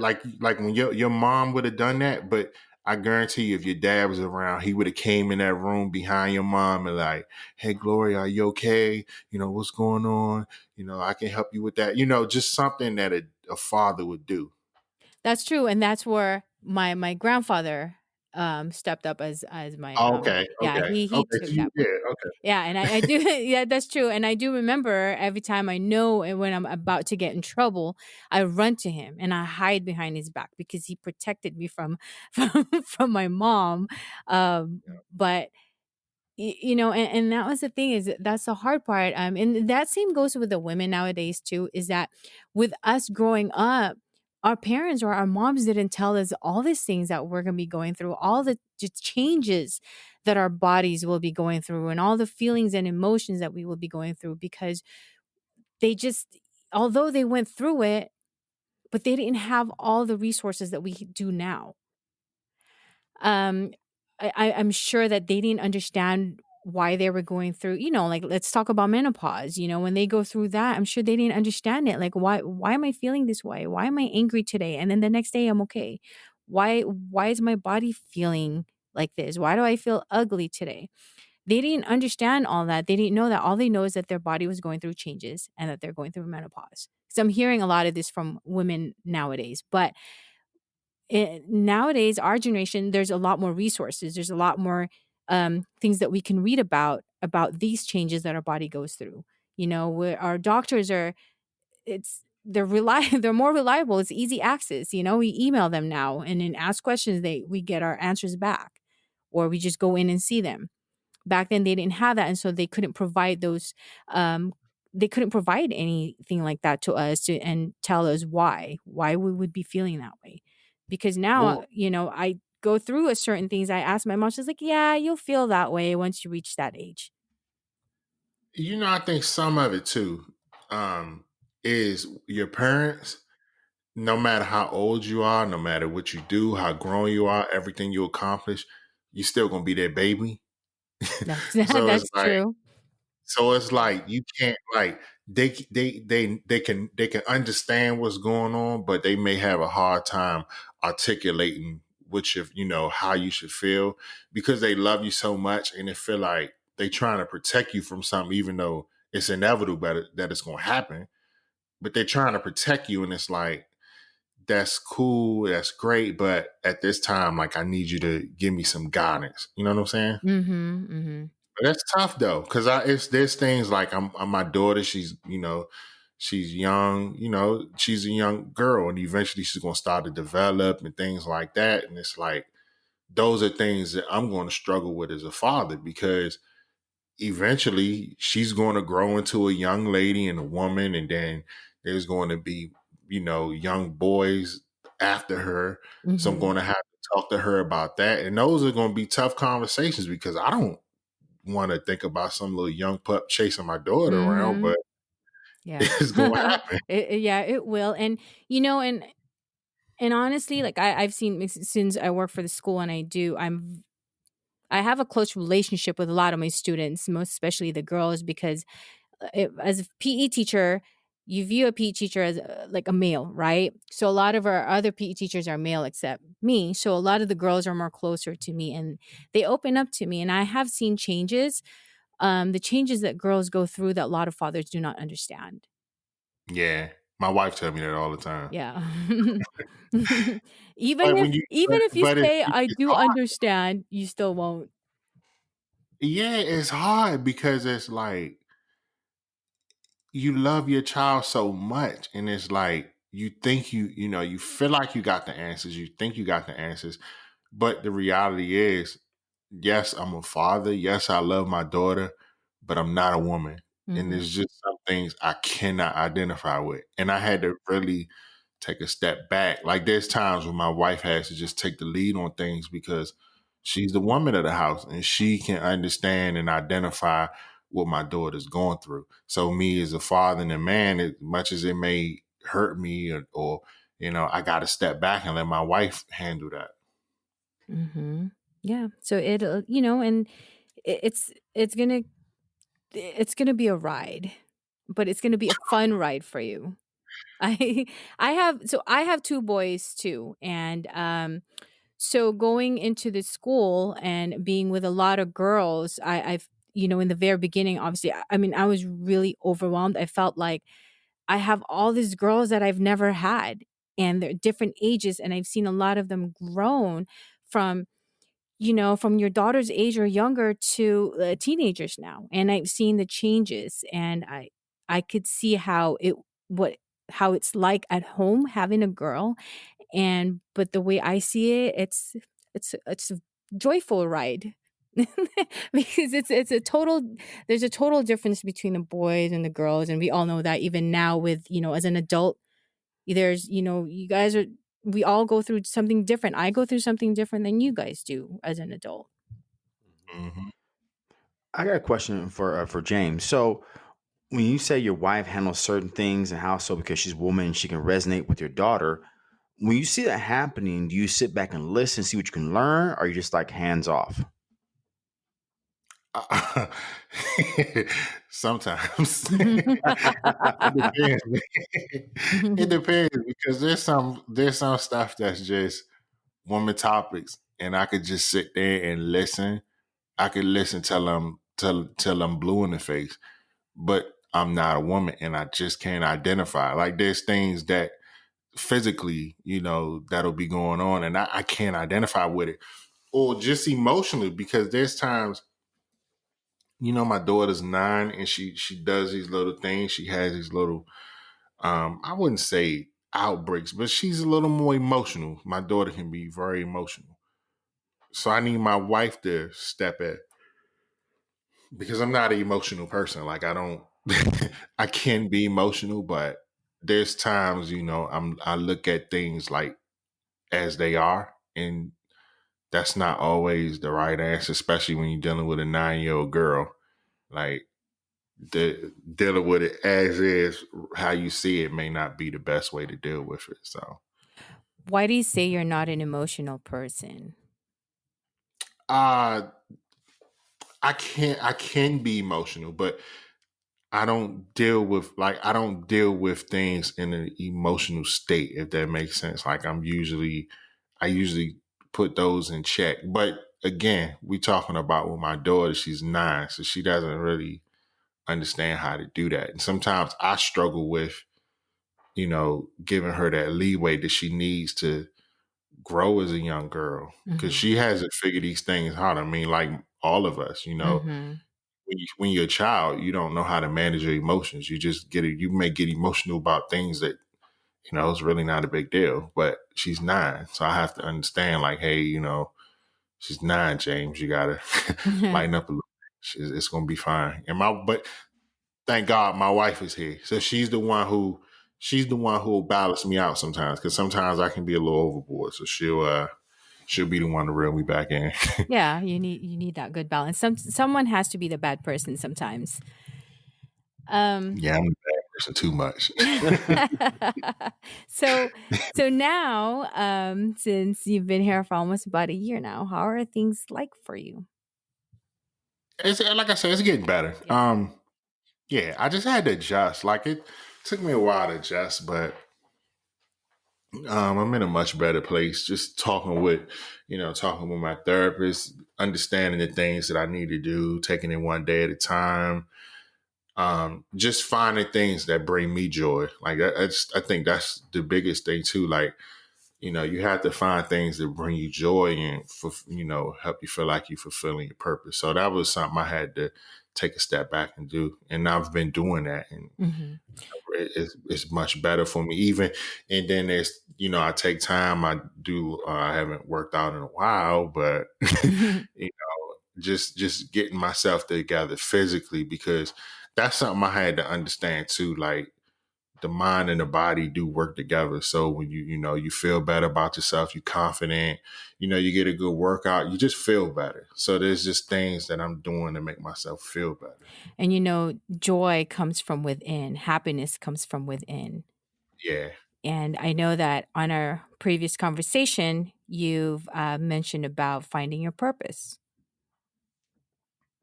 when your mom would have done that, but I guarantee you, if your dad was around, he would have came in that room behind your mom and like, "Hey, Gloria, are you okay? What's going on? I can help you with that." Just something that a father would do. That's true, and that's where my grandfather stepped up as my, Oh, okay, yeah, okay, he okay. So took you that. yeah, okay. Yeah, and I do yeah, that's true, and I do remember every time I know and when I'm about to get in trouble, I run to him and I hide behind his back because he protected me from from my mom, but and that was the thing is that's the hard part. And that same goes with the women nowadays too, is that with us growing up, our parents or our moms didn't tell us all these things that we're going to be going through, all the changes that our bodies will be going through, and all the feelings and emotions that we will be going through, because they just, although they went through it, but they didn't have all the resources that we do now. um I'm sure that they didn't understand why they were going through, like, let's talk about menopause. When they go through that, I'm sure they didn't understand it. Like, why am I feeling this way? Why am I angry today? And then the next day I'm okay. Why is my body feeling like this? Why do I feel ugly today? They didn't understand all that. They didn't know that. All they know is that their body was going through changes and that they're going through menopause. So I'm hearing a lot of this from women nowadays. But nowadays, our generation, there's a lot more resources. There's a lot more things that we can read about these changes that our body goes through. Where our doctors are, they're more reliable. It's easy access. We email them now and then ask questions. We get our answers back, or we just go in and see them. Back then they didn't have that, and so they couldn't provide those they couldn't provide anything like that to us to and tell us why we would be feeling that way. Because now, Well, I go through a certain things. I ask my mom, she's like, yeah, you'll feel that way once you reach that age. I think some of it too, is your parents, no matter how old you are, no matter what you do, how grown you are, everything you accomplish, you still gonna be their baby. That's So it's that's like true. you can't like they can understand what's going on, but they may have a hard time articulating how you should feel, because they love you so much and they feel like they trying to protect you from something, even though it's inevitable that it's going to happen. But they're trying to protect you, and it's like, that's cool, that's great, but at this time, like, I need you to give me some guidance. You know what I'm saying? Mhm. Mhm. But that's tough though, because there's things like I'm my daughter. She's young. She's a young girl, and eventually she's gonna start to develop and things like that. And it's like those are things that I'm going to struggle with as a father, because eventually she's going to grow into a young lady and a woman, and then there's going to be young boys after her. So I'm Mhm. going to have to talk to her about that, and those are going to be tough conversations, because I don't want to think about some little young pup chasing my daughter around, but Mhm. Yeah. it's going to happen. Yeah, it will. And and honestly, like, I've seen, since I work for the school, and I have a close relationship with a lot of my students, most especially the girls, because as a PE teacher, you view a PE teacher as like a male, right? So a lot of our other PE teachers are male except me. So a lot of the girls are more closer to me, and they open up to me. And I have seen changes, the changes that girls go through that a lot of fathers do not understand. Yeah, my wife tell me that all the time. Yeah. But Even if you but say I it's do hard. understand, you still won't. Yeah, it's hard, because it's like you love your child so much, and it's like you think you feel like you got the answers. You think you got the answers, but the reality is, yes, I'm a father. Yes, I love my daughter, but I'm not a woman. And Mhm. there's just some things I cannot identify with. And I had to really take a step back. Like, there's times when my wife has to just take the lead on things, because she's the woman of the house and she can understand and identify what my daughter's going through. So me as a father and a man, as much as it may hurt me, or I got to step back and let my wife handle that. Mhm. Yeah. So and it's going to be a ride, but it's going to be a fun ride for you. I I have two boys too, and so going into the school and being with a lot of girls, I've in the very beginning, obviously, I mean, I was really overwhelmed. I felt like I have all these girls that I've never had, and they're different ages, and I've seen a lot of them grown from. from your daughter's age or younger to teenagers now, and I've seen the changes, and I could see what how it's like at home having a girl, and but the way I see it, it's a joyful ride. Because it's a total there's a total difference between the boys and the girls, and we all know that even now with, as an adult, you guys are we all go through something different. I go through something different than you guys do as an adult. Hmm. I got a question for James. So, when you say your wife handles certain things and how so because she's a woman and she can resonate with your daughter, when you see that happening, do you sit back and listen, see what you can learn, or are you just like hands off? Sometimes it depends. It depends because there's some stuff that's just woman topics, and I could just sit there and listen. I could listen till I'm blue in the face, but I'm not a woman, and I just can't identify. Like there's things that physically, that'll be going on, and I can't identify with it, or just emotionally because there's times. My daughter's 9 and she does these little things. She has these little I wouldn't say outbreaks, but she's a little more emotional. My daughter can be very emotional. So I need my wife to step in because I'm not an emotional person. Like I don't I can be emotional, but there's times, I look at things like as they are, and that's not always the right answer, especially when you're dealing with a 9-year-old girl. Like dealing with it as is, how you see it may not be the best way to deal with it. So, Why do you say you're not an emotional person? uh, I can be emotional, but I don't deal with things in an emotional state, if that makes sense. Like I usually put those in check. But again, we talking about with my daughter, she's 9, so she doesn't really understand how to do that. And sometimes I struggle with, giving her that leeway that she needs to grow as a young girl because Mhm. she hasn't figured these things out. I mean, like all of us, Mhm. when you're a child, you don't know how to manage your emotions. You just you may get emotional about things that, it's really not a big deal, but she's 9. So I have to understand like, hey, she's 9, James, you gotta lighten up a little. It's going to be fine. But thank God my wife is here. So she's the one who will balance me out sometimes because sometimes I can be a little overboard. So she'll be the one to reel me back in. Yeah, you need that good balance. Someone has to be the bad person sometimes. Um Yeah, I'm a bad person too much. so so now, since you've been here for almost about a year now, how are things like for you? It's like I said, it's getting better. Yeah. Yeah, I just had to adjust. Like it took me a while to adjust, but I'm in a much better place. Just talking with my therapist, understanding the things that I need to do, taking it one day at a time. Just finding things that bring me joy. Like I think that's the biggest thing too. Like, you have to find things that bring you joy and help you feel like you're fulfilling your purpose. So that was something I had to take a step back and do, and I've been doing that, and Mhm. it's much better for me. Even and then there's I take time. I haven't worked out in a while, but just getting myself together physically because that's something I had to understand too. Like the mind and the body do work together. So when you feel better about yourself, you confident, you get a good workout, you just feel better. So there's just things that I'm doing to make myself feel better. And joy comes from within, happiness comes from within. Yeah. And I know that on our previous conversation, you've mentioned about finding your purpose.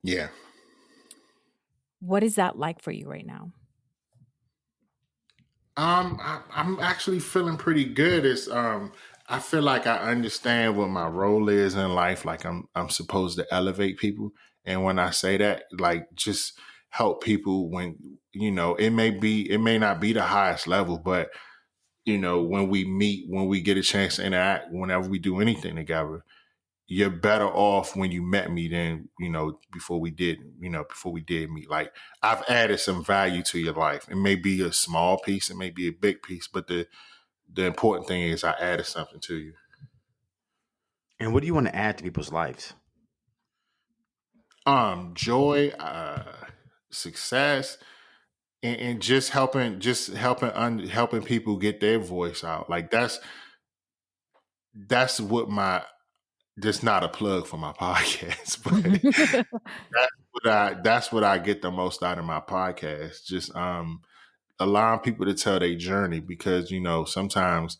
Yeah. What is that like for you right now? I'm actually feeling pretty good. I feel like I understand what my role is in life. Like I'm supposed to elevate people, and when I say that, like just help people when it may not be the highest level, but when we meet, when we get a chance to interact, whenever we do anything together, you're better off when you met me than, before we did meet. Like, I've added some value to your life. It may be a small piece, it may be a big piece, but the important thing is I added something to you. And what do you want to add to people's lives? Joy, success, and helping people get their voice out. Like, that's what my just not a plug for my podcast, but that's what I get the most out of my podcast. Just allowing people to tell their journey, because sometimes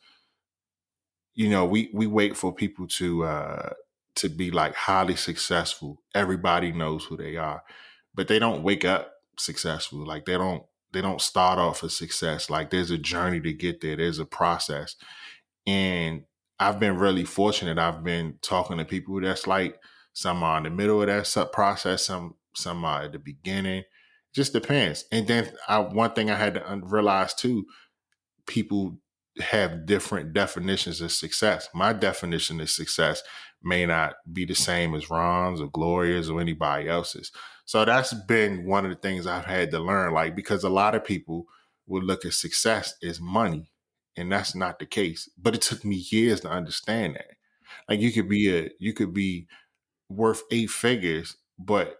we wait for people to be like highly successful. Everybody knows who they are, but they don't wake up successful. Like, they don't start off as success. Like, there's a journey to get there. There's a process. And I've been really fortunate. I've been talking to people that's like, some are in the middle of that process, some are at the beginning. Just depends. And then one thing I had to realize too, people have different definitions of success. My definition of success may not be the same as Ron's or Gloria's or anybody else's. So that's been one of the things I've had to learn, like, because a lot of people will look at success as money, and that's not the case. But it took me years to understand that. Like, you could be worth 8 figures, but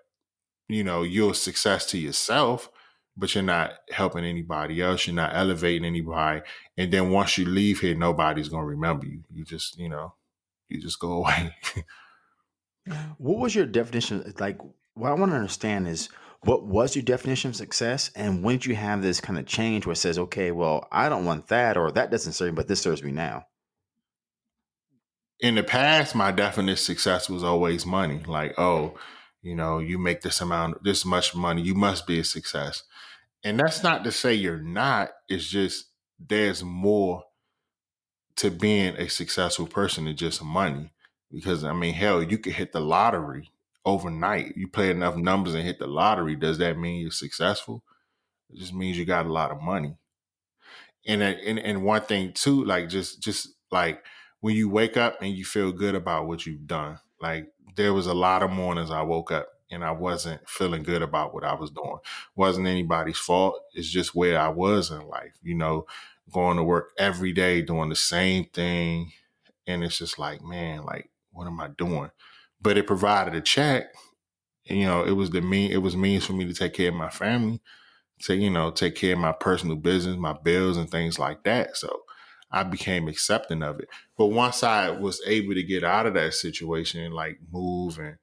you're a success to yourself, but you're not helping anybody else. You're not elevating anybody. And then once you leave here, nobody's going to remember you. You just go away. Yeah. What was your definition? Like, what I want to understand is what was your definition of success, and when did you have this kind of change where it says, okay, well, I don't want that, or that doesn't serve me, but this serves me now. In the past, my definition of success was always money. Like, oh, you make this much money, you must be a success. And that's not to say you're not. It's just there's more to being a successful person than just money. Because, I mean, hell, you could hit the lottery overnight. You play enough numbers and hit the lottery. Does that mean you're successful? It just means you got a lot of money. And one thing too, like, just like, when you wake up and you feel good about what you've done. Like, there was a lot of mornings I woke up and I wasn't feeling good about what I was doing. Wasn't anybody's fault. It's just where I was in life, going to work every day, doing the same thing. And it's just like, man, like, what am I doing? But it provided a check. And, it was means for me to take care of my family, to, take care of my personal business, my bills and things like that. So I became accepting of it. But once I was able to get out of that situation and, like, move and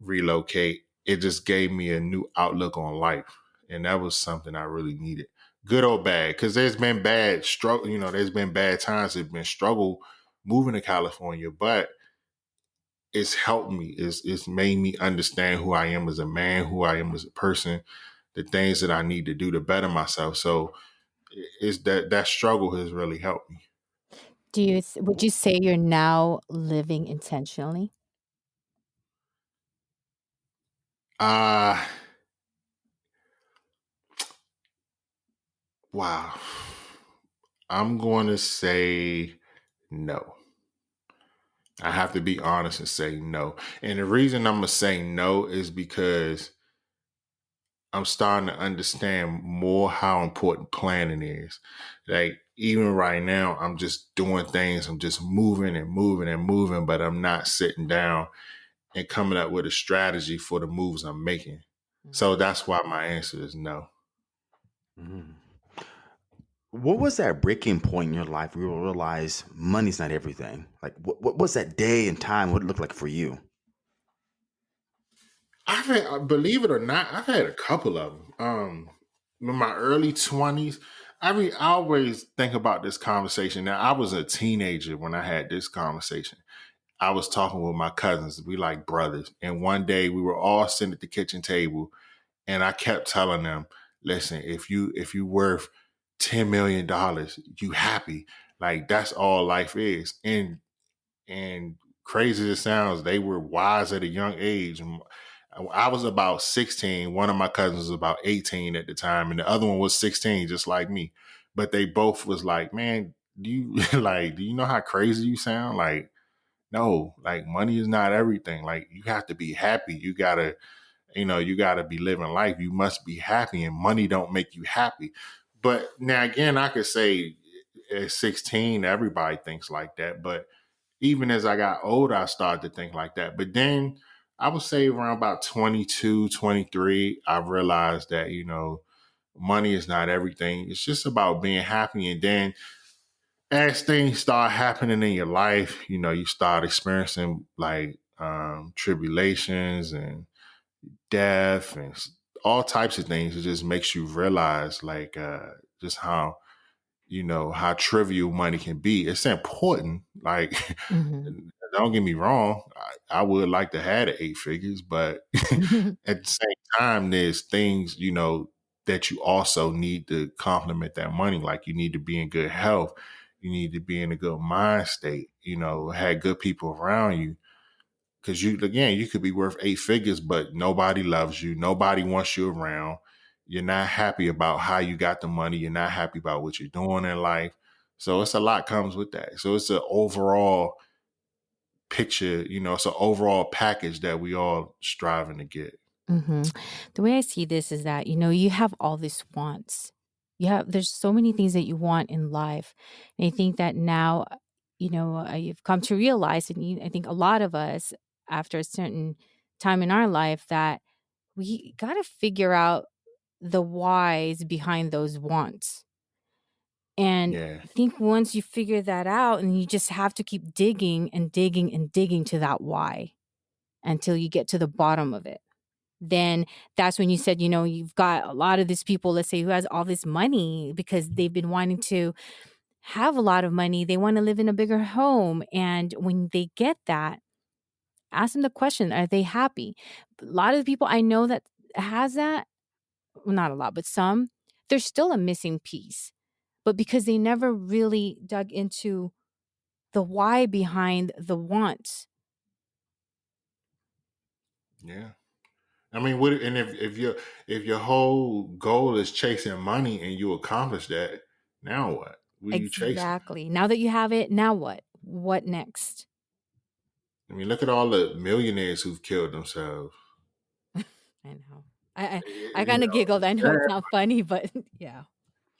relocate, it just gave me a new outlook on life. And that was something I really needed. Good or bad, because there's been bad struggle, there's been bad times, there's been struggle moving to California, but it's helped me. It's made me understand who I am as a man, who I am as a person, the things that I need to do to better myself. So it's that struggle has really helped me. Would you say you're now living intentionally? Uh wow. I'm going to say no. I have to be honest and say no. And the reason I'm going to say no is because I'm starting to understand more how important planning is. Like, even right now, I'm just doing things. I'm just moving and moving and moving, but I'm not sitting down and coming up with a strategy for the moves I'm making. So that's why my answer is no. Mhm. What was that breaking point in your life where you realize money's not everything? Like, what was that day and time? What it looked like for you? Believe it or not, I've had a couple of them. In my early 20s, I always think about this conversation. Now, I was a teenager when I had this conversation. I was talking with my cousins. We like brothers. And one day we were all sitting at the kitchen table, and I kept telling them, listen, if you worth $10 million, you happy. Like, that's all life is. And crazy as it sounds, they were wise at a young age. I was about 16. One of my cousins was about 18 at the time, and the other one was 16, just like me. But they both was like, man, do you do you know how crazy you sound? Like, No, like money is not everything. Like you have to be happy. You gotta, you gotta be living life. You must be happy, and money don't make you happy. But now again, I could say at 16, everybody thinks like that. But even as I got older, I started to think like that. But then I would say around about 22, 23, I realized that, money is not everything. It's just about being happy. And then as things start happening in your life, you start experiencing like tribulations and death and all types of things. It just makes you realize like just how trivial money can be. It's important. Like, Mhm. don't get me wrong. I would like to have the eight figures, but at the same time, there's things, that you also need to complement that money. Like you need to be in good health. You need to be in a good mind state, have good people around you. Cause you could be worth eight figures, but nobody loves you. Nobody wants you around. You're not happy about how you got the money. You're not happy about what you're doing in life. So it's a lot comes with that. So it's an overall picture, it's an overall package that we all striving to get. Mhm. The way I see this is that, you have all these wants. There's so many things that you want in life. And I think that now, you've come to realize, and I think a lot of us, after a certain time in our life, that we got to figure out the whys behind those wants. And Yeah. I think once you figure that out, and you just have to keep digging and digging and digging to that why until you get to the bottom of it. Then that's when you said, you've got a lot of these people, let's say, who has all this money because they've been wanting to have a lot of money. They want to live in a bigger home. And when they get that, ask them the question, are they happy? A lot of the people I know that has that, well, not a lot, but some, there's still a missing piece. But because they never really dug into the why behind the wants. Yeah. I mean, and if your whole goal is chasing money and you accomplish that, now what? What are you chasing? Exactly. Now that you have it, now what? What next? I mean, look at all the millionaires who've killed themselves. I know. I You kind of giggled. I know know, it's not funny, but yeah.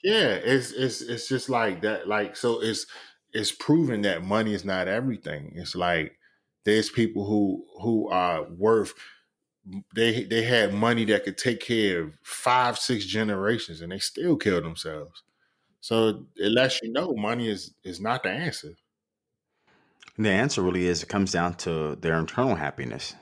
yeah, it's just like that. Like, so it's proven that money is not everything. It's like there's people who are worth. They had money that could take care of 5, 6 generations, and they still kill themselves. So it lets you know money is not the answer. And the answer really is it comes down to their internal happiness.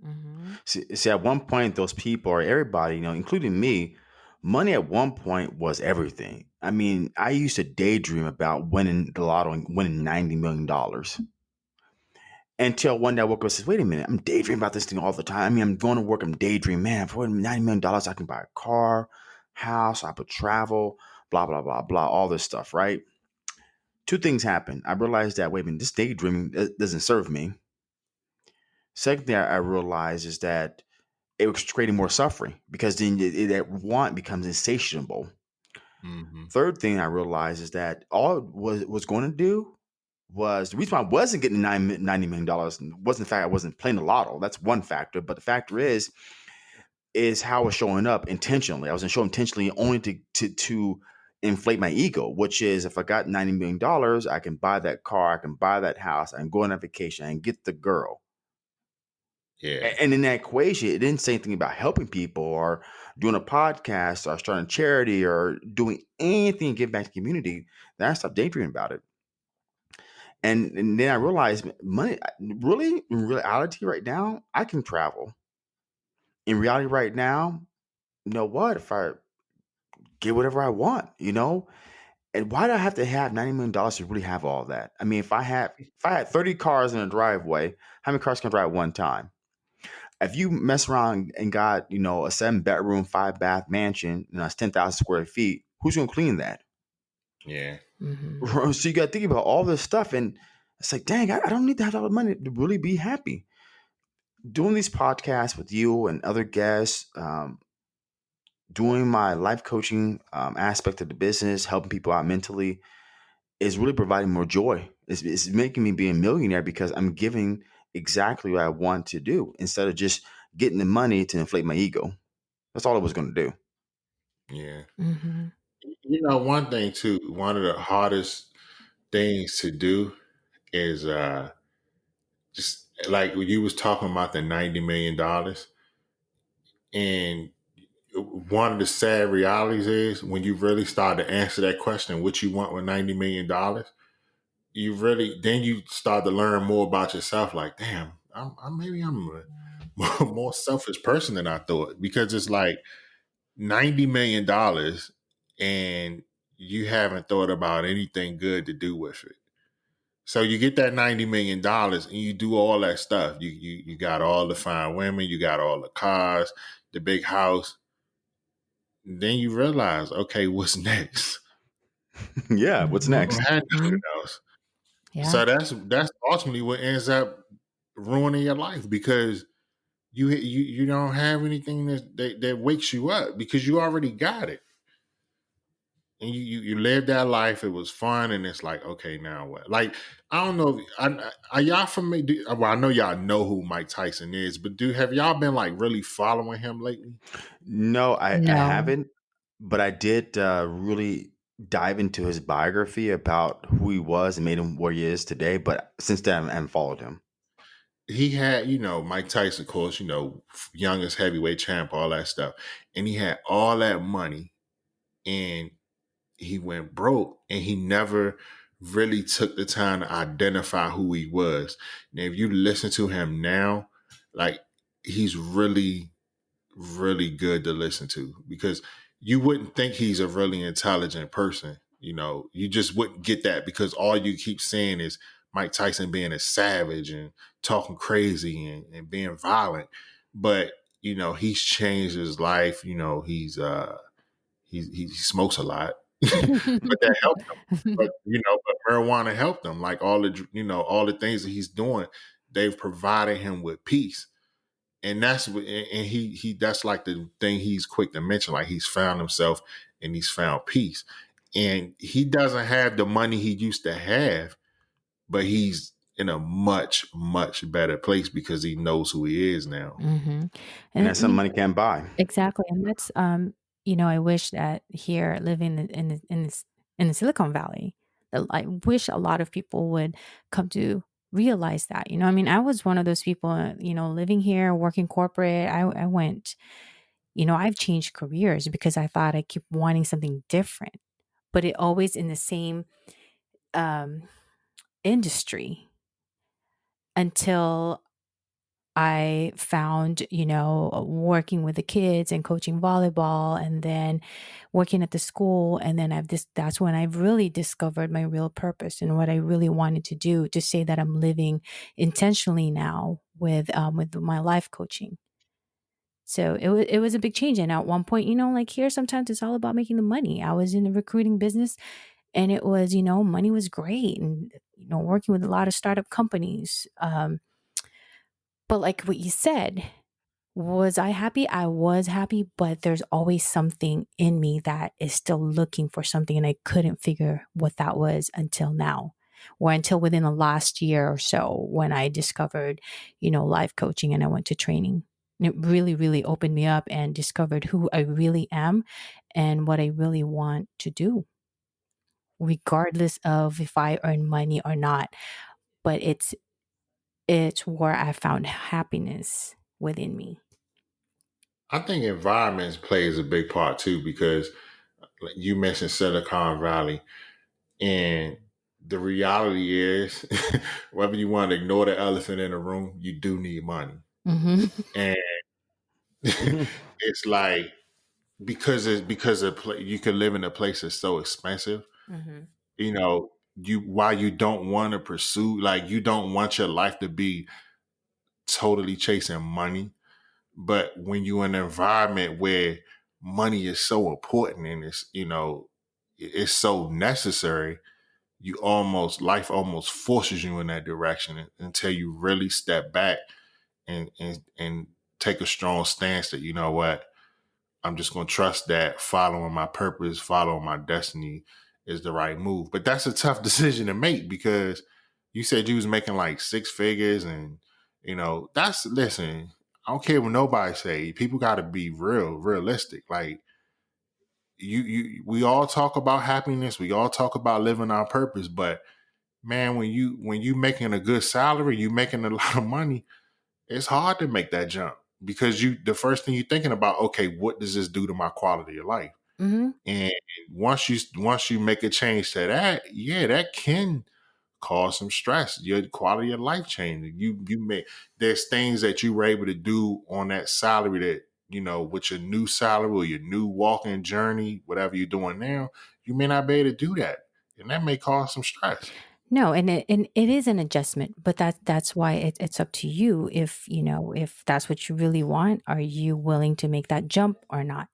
Mhm. See, at one point, those people or everybody, including me, money at one point was everything. I mean, I used to daydream about winning the lotto and winning $90 million. Until one day I woke up and says, wait a minute, I'm daydreaming about this thing all the time. I mean, I'm going to work, I'm daydreaming, man, for $90 million, I can buy a car, house, I could travel, blah, blah, blah, blah, all this stuff, right? Two things happen. I realized that, wait a minute, this daydreaming doesn't serve me. Second thing I realized is that it was creating more suffering because then that want becomes insatiable. Hmm. Third thing I realized is that all it was going to do was the reason why I wasn't getting $90 million wasn't the fact I wasn't playing the lotto. That's one factor. But the factor is how I was showing up intentionally. I was showing intentionally only to inflate my ego, which is if I got $90 million, I can buy that car, I can buy that house, I can go on a vacation, and get the girl. Yeah, And in that equation, it didn't say anything about helping people or doing a podcast or starting a charity or doing anything to give back to the community. Then I stopped daydreaming about it. And then I realized money really, in reality right now, I can travel. In reality right now, you know what? If I get whatever I want, and why do I have to have $90 million to really have all that? I mean, if I had 30 cars in a driveway, how many cars can I drive at one time? If you mess around and got, a 7 bedroom, 5 bath mansion, and that's 10,000 square feet, who's going to clean that? yeah, Mhm. So you got to think about all this stuff. And it's like, dang, I don't need to have a lot of money to really be happy. Doing these podcasts with you and other guests, doing my life coaching aspect of the business, helping people out mentally, is really providing more joy. It's making me be a millionaire because I'm giving exactly what I want to do instead of just getting the money to inflate my ego. That's all I was going to do. Yeah. Mhm. One thing too, one of the hardest things to do is just like when you was talking about the $90 million, and one of the sad realities is when you really start to answer that question, what you want with $90 million, you really then you start to learn more about yourself. Like, damn, maybe I'm a more selfish person than I thought, because it's like $90 million and you haven't thought about anything good to do with it. So you get that $90 million and you do all that stuff. You got all the fine women, you got all the cars, the big house. Then you realize, okay, what's next? Yeah, what's You Mhm. don't next? have nothing Mhm. else. Yeah. So that's ultimately what ends up ruining your life, because you don't have anything that wakes you up because you already got it. And you lived that life. It was fun, and it's like, okay, now what? Like, I don't know. Are y'all familiar? Well, I know y'all know who Mike Tyson is, but have y'all been like really following him lately? No, I No. haven't, but I did really dive into his biography about who he was and made him where he is today. But since then, I haven't followed him. He had, Mike Tyson, of course, youngest heavyweight champ, all that stuff, and he had all that money, and he went broke, and he never really took the time to identify who he was. Now, if you listen to him now, like, he's really, really good to listen to, because you wouldn't think he's a really intelligent person. You just wouldn't get that because all you keep saying is Mike Tyson being a savage and talking crazy and being violent. But, he's changed his life. He smokes a lot, but that helped him. But marijuana helped him. Like all the things that he's doing, they've provided him with peace, and that's what. And he that's like the thing he's quick to mention. Like, he's found himself and he's found peace, and he doesn't have the money he used to have, but he's in a much better place because he knows who he is now. Mhm. And And, that's something money can't buy. exactly, and that's, I wish that here living in the Silicon Valley, I wish a lot of people would come to realize that, I mean, I was one of those people, living here, working corporate. I went, I've changed careers because I thought I keep wanting something different, but it always in the same, um, industry until I found, working with the kids and coaching volleyball and then working at the school. And then that's when I've really discovered my real purpose and what I really wanted to do, to say that I'm living intentionally now with my life coaching. So it was a big change. And at one point, like here, sometimes it's all about making the money. I was in the recruiting business and it was, money was great and, working with a lot of startup companies. But like what you said, was I happy? I was happy, but there's always something in me that is still looking for something, and I couldn't figure what that was until now, or until within the last year or so when I discovered, life coaching and I went to training. It really, really opened me up and discovered who I really am and what I really want to do, regardless of if I earn money or not. But it's where I found happiness within me. I think environments plays a big part too, because like you mentioned Silicon Valley, and the reality is, whether you want to ignore the elephant in the room, you do need money. Hmm. And it's like, because you can live in a place that's so expensive, Hmm. you know, why you don't want to pursue, like, you don't want your life to be totally chasing money. But when you're in an environment where money is so important and it's so necessary, life almost forces you in that direction until you really step back and take a strong stance that, you know what, I'm just going to trust that following my purpose, following my destiny is the right move. But that's a tough decision to make because you said you was making like six figures, and that's listen. I don't care what nobody say. People got to be realistic. Like we all talk about happiness. We all talk about living our purpose. But man, when you making a good salary, you making a lot of money. It's hard to make that jump because the first thing you're thinking about, okay, what does this do to my quality of life? Mhm. And once you make a change to that, yeah, that can cause some stress. Your quality of life changing. You may there's things that you were able to do on that salary that with your new salary or your new walking journey, whatever you're doing now, you may not be able to do that, and that may cause some stress. No, and it is an adjustment, but that's why it's up to you if, if that's what you really want, are you willing to make that jump or not?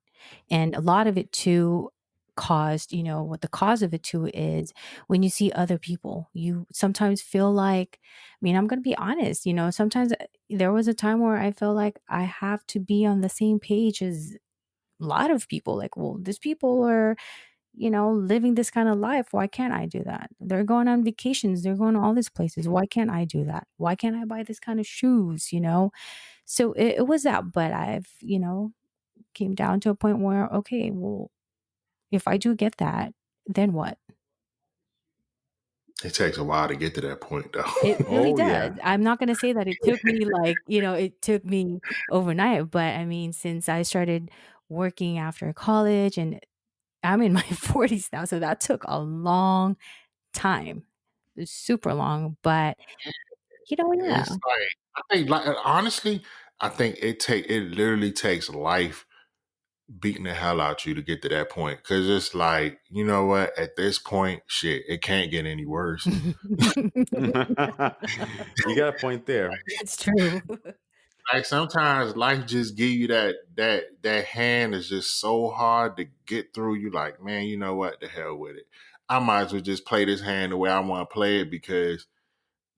And a lot of it too caused, what the cause of it too is when you see other people, you sometimes feel like, I mean, I'm going to be honest, sometimes there was a time where I felt like I have to be on the same page as a lot of people. Like, well, these people are living this kind of life. Why can't I do that? They're going on vacations. They're going to all these places. Why can't I do that? Why can't I buy this kind of shoes? So it was that. But I've, came down to a point where, okay, well, if I do get that, then what? It takes a while to get to that point, though. It really Oh does. yeah. I'm not going to say that it took me like, it took me overnight. But I mean, since I started working after college and I'm in my 40s now, so that took a long time. Super long, but yeah. It's like I think, like honestly, I think it literally takes life beating the hell out you to get to that point. Because it's like, you know what? At this point, shit, it can't get any worse. You got a point there. It's true. Like sometimes life just give you that hand is just so hard to get through. You like, man, you know what? The hell with it. I might as well just play this hand the way I want to play it because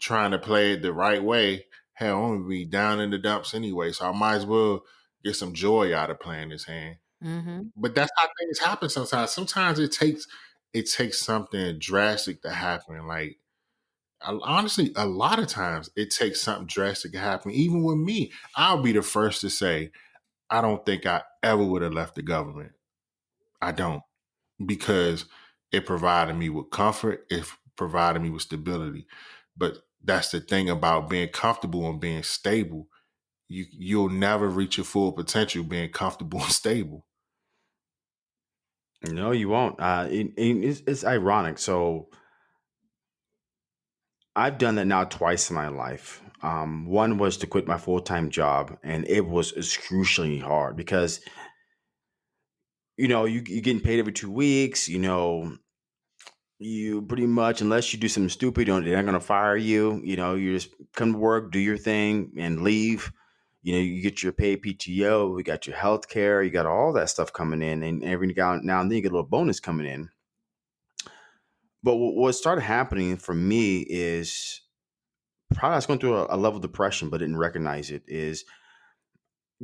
trying to play it the right way, hell, I'm gonna be down in the dumps anyway. So I might as well get some joy out of playing this hand. Mhm. But that's how things happen sometimes. Sometimes it takes something drastic to happen. Like honestly, a lot of times it takes something drastic to happen. Even with me, I'll be the first to say I don't think I ever would have left the government. I don't because it provided me with comfort. It provided me with stability. But that's the thing about being comfortable and being stable. You'll never reach your full potential being comfortable and stable. No, you won't. It's ironic. So I've done that now twice in my life. One was to quit my full time job, and it was excruciatingly hard because you're getting paid every 2 weeks. You pretty much, unless you do something stupid, they're not going to fire you. You just come to work, do your thing, and leave. You get your paid PTO, you got your health care, you got all that stuff coming in, and every now and then you get a little bonus coming in. But what started happening for me is probably I was going through a level of depression, but didn't recognize it. Is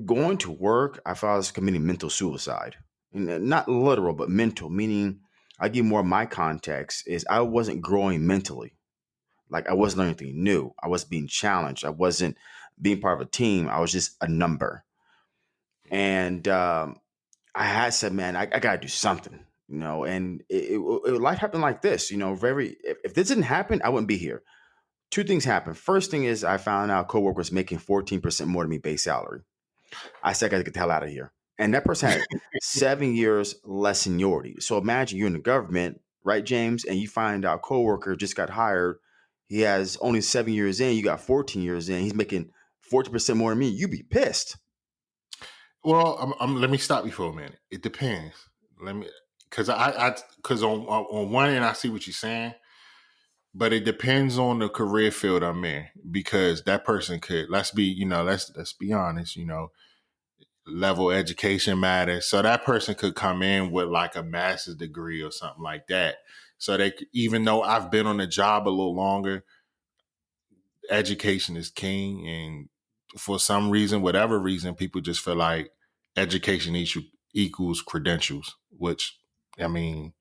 going to work, I thought I was committing mental suicide. And not literal, but mental, meaning I give more of my context is I wasn't growing mentally. Like I wasn't learning anything new. I wasn't being challenged. I wasn't being part of a team. I was just a number. And I had said, man, I got to do something, and life happened like this, if this didn't happen, I wouldn't be here. Two things happened. First thing is I found out coworkers making 14% more than me base salary. I said, I got to get the hell out of here. And that person had 7 years less seniority. So imagine you're in the government, right, James? And you find out coworker just got hired. He has only 7 years in. You got 14 years in. He's making 40% more than me. You'd be pissed. Well, let me stop you for a minute. It depends. Let me, because on one end I see what you're saying, but it depends on the career field I'm in because that person could. Let's be honest. Level education matters. So that person could come in with like a master's degree or something like that. So even though I've been on the job a little longer, education is king. And for some reason, whatever reason, people just feel like education equals credentials, which I mean,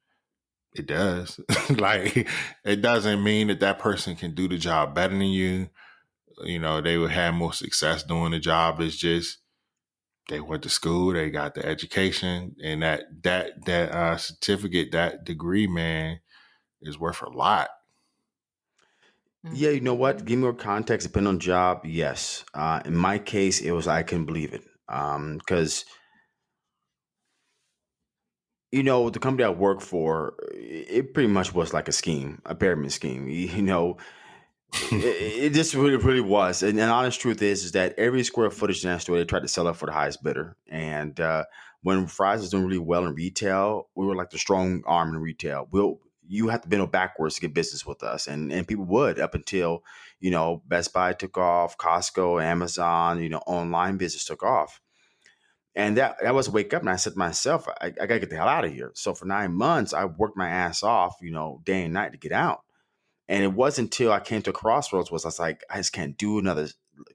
It does. Like, it doesn't mean that that person can do the job better than you. You know, they would have more success doing the job. It's just they went to school, they got the education, and that certificate, that degree, man, is worth a lot. Yeah, you know what? Mhm. Give me more context, depending on job. Yes. In my case, it was I couldn't believe it. Because the company I work for, it pretty much was like a scheme, a pyramid scheme. It just really, really was. And the honest truth is that every square footage in that store, they tried to sell it for the highest bidder. And when Fry's was doing really well in retail, we were like the strong arm in retail. You have to bend over backwards to get business with us, and people would up until Best Buy took off, Costco, Amazon, online business took off. And that was a wake up. And I said to myself, I got to get the hell out of here. So for 9 months, I worked my ass off, day and night to get out. And it wasn't until I came to a crossroads was I was like, I just can't do another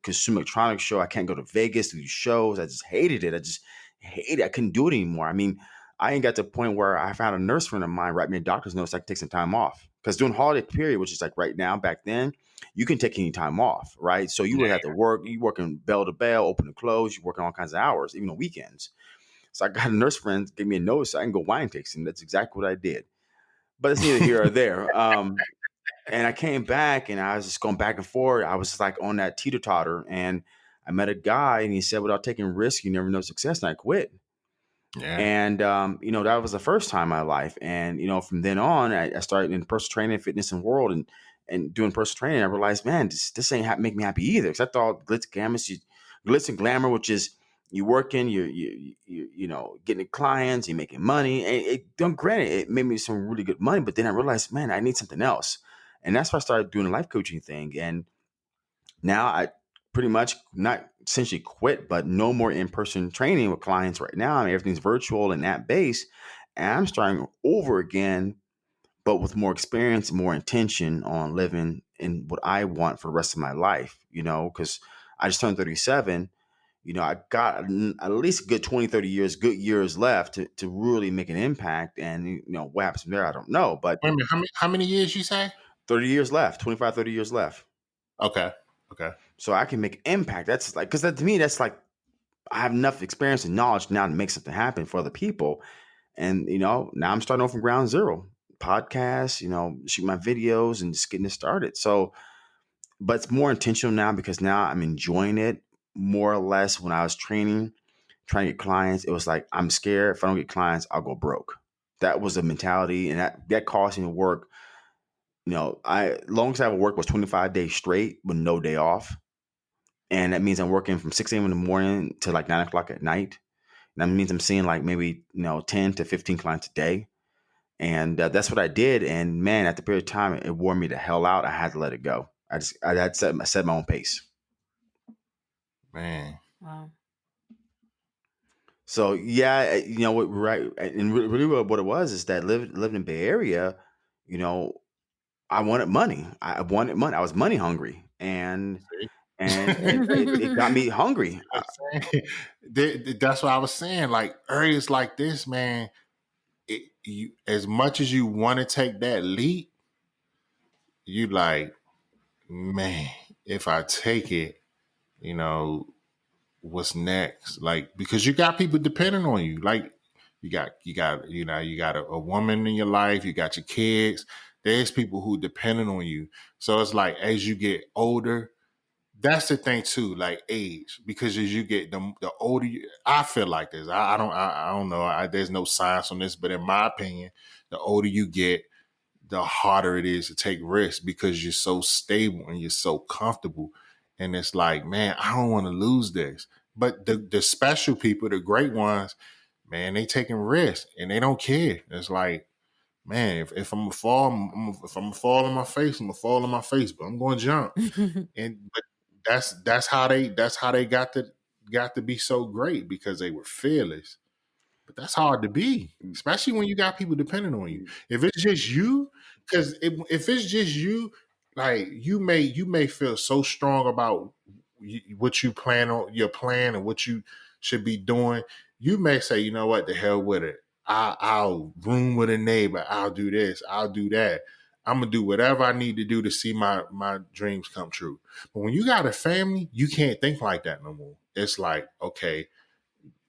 consumer electronics show. I can't go to Vegas to do shows. I just hated it. I just hated it. I couldn't do it anymore. I mean, I ain't got to the point where I found a nurse friend of mine write me a doctor's note so I could take some time off. Because during holiday period, which is like right now, back then, you can take any time off, right? So you would have to work. You working bell to bell, open to close. You working all kinds of hours, even on weekends. So I got a nurse friend give me a note so I can go wine tasting. That's exactly what I did. But it's neither here or there. And I came back and I was just going back and forth. I was just like on that teeter totter. And I met a guy and he said, without taking risks, you never know success. And I quit. Yeah. And, that was the first time in my life. And, from then on, I started in personal training, fitness and world and doing personal training. I realized, man, this ain't make me happy either. Cause I thought glitz and glamour, which is you working, getting clients, you're making money. And don't granted, it made me some really good money. But then I realized, man, I need something else. And that's why I started doing the life coaching thing. And now I pretty much not essentially quit, but no more in-person training with clients right now. I mean, everything's virtual and app based. And I'm starting over again, but with more experience and more intention on living in what I want for the rest of my life, because I just turned 37. I got at least a good 20, 30 years, good years left to really make an impact. And, what happens from there, I don't know. But Wait a minute, how many years you say? 30 years left, 25, 30 years left. Okay. Okay. So I can make impact. That's like, because that, to me, that's like, I have enough experience and knowledge now to make something happen for other people. And, now I'm starting off from ground zero. Podcasts, shoot my videos and just getting it started. So, but it's more intentional now because now I'm enjoying it more or less. When I was training, trying to get clients, it was like, I'm scared. If I don't get clients, I'll go broke. That was the mentality. And that caused me to work. Longest I ever worked was 25 days straight with no day off. And that means I'm working from 6 a.m. in the morning to like 9 o'clock at night. And that means I'm seeing like maybe, 10 to 15 clients a day. And that's what I did. And man, at the period of time, it wore me the hell out. I had to let it go. I had set my own pace. Man. Wow. So yeah, what, right. And really what it was is that living in the Bay Area, you know, I wanted money. I wanted money. I was money hungry. And, See? it got me hungry. That's what I was saying. Like, areas like this, man, as much as you want to take that leap, you like, man, if I take it, you know, what's next? Like, because you got people depending on you. Like, you got a woman in your life, you got your kids. There's people who depending on you. So it's like, as you get older, that's the thing too, like age, because as you get the older I feel like this. I don't know. There's no science on this, but in my opinion, the older you get, the harder it is to take risks because you're so stable and you're so comfortable. And it's like, man, I don't want to lose this. But the special people, the great ones, man, they taking risks and they don't care. It's like, man, if I'm gonna fall, if I'm gonna fall on my face, I'm gonna fall on my face, but I'm gonna jump. And but that's how they got to be so great because they were fearless. But that's hard to be, especially when you got people depending on you. If it's just you, because if it's just you, like you may feel so strong about what you plan on your plan and what you should be doing. You may say, you know what, the hell with it. I'll room with a neighbor. I'll do this. I'll do that. I'm gonna do whatever I need to do to see my dreams come true. But when you got a family, you can't think like that no more. It's like, okay,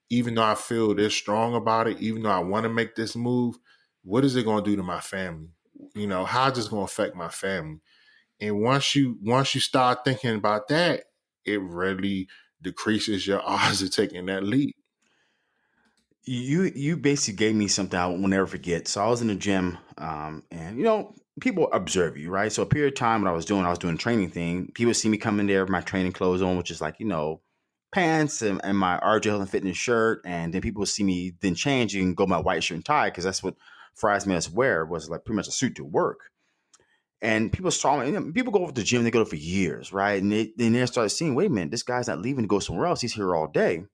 even though I feel this strong about it, even though I want to make this move, what is it going to do to my family? You know, how is this going to affect my family? And once you start thinking about that, it really decreases your odds of taking that leap. You basically gave me something I will never forget. So I was in the gym, and people observe you, right? So a period of time, what I was doing a training thing. People see me come in there with my training clothes on, which is like pants and my RJ Health and Fitness shirt, and then people see me then change and go my white shirt and tie because that's what fries made us wear, was like pretty much a suit to work. And people saw me. People go over to the gym, they go for years, right? And then they started seeing, wait a minute, this guy's not leaving to go somewhere else. He's here all day.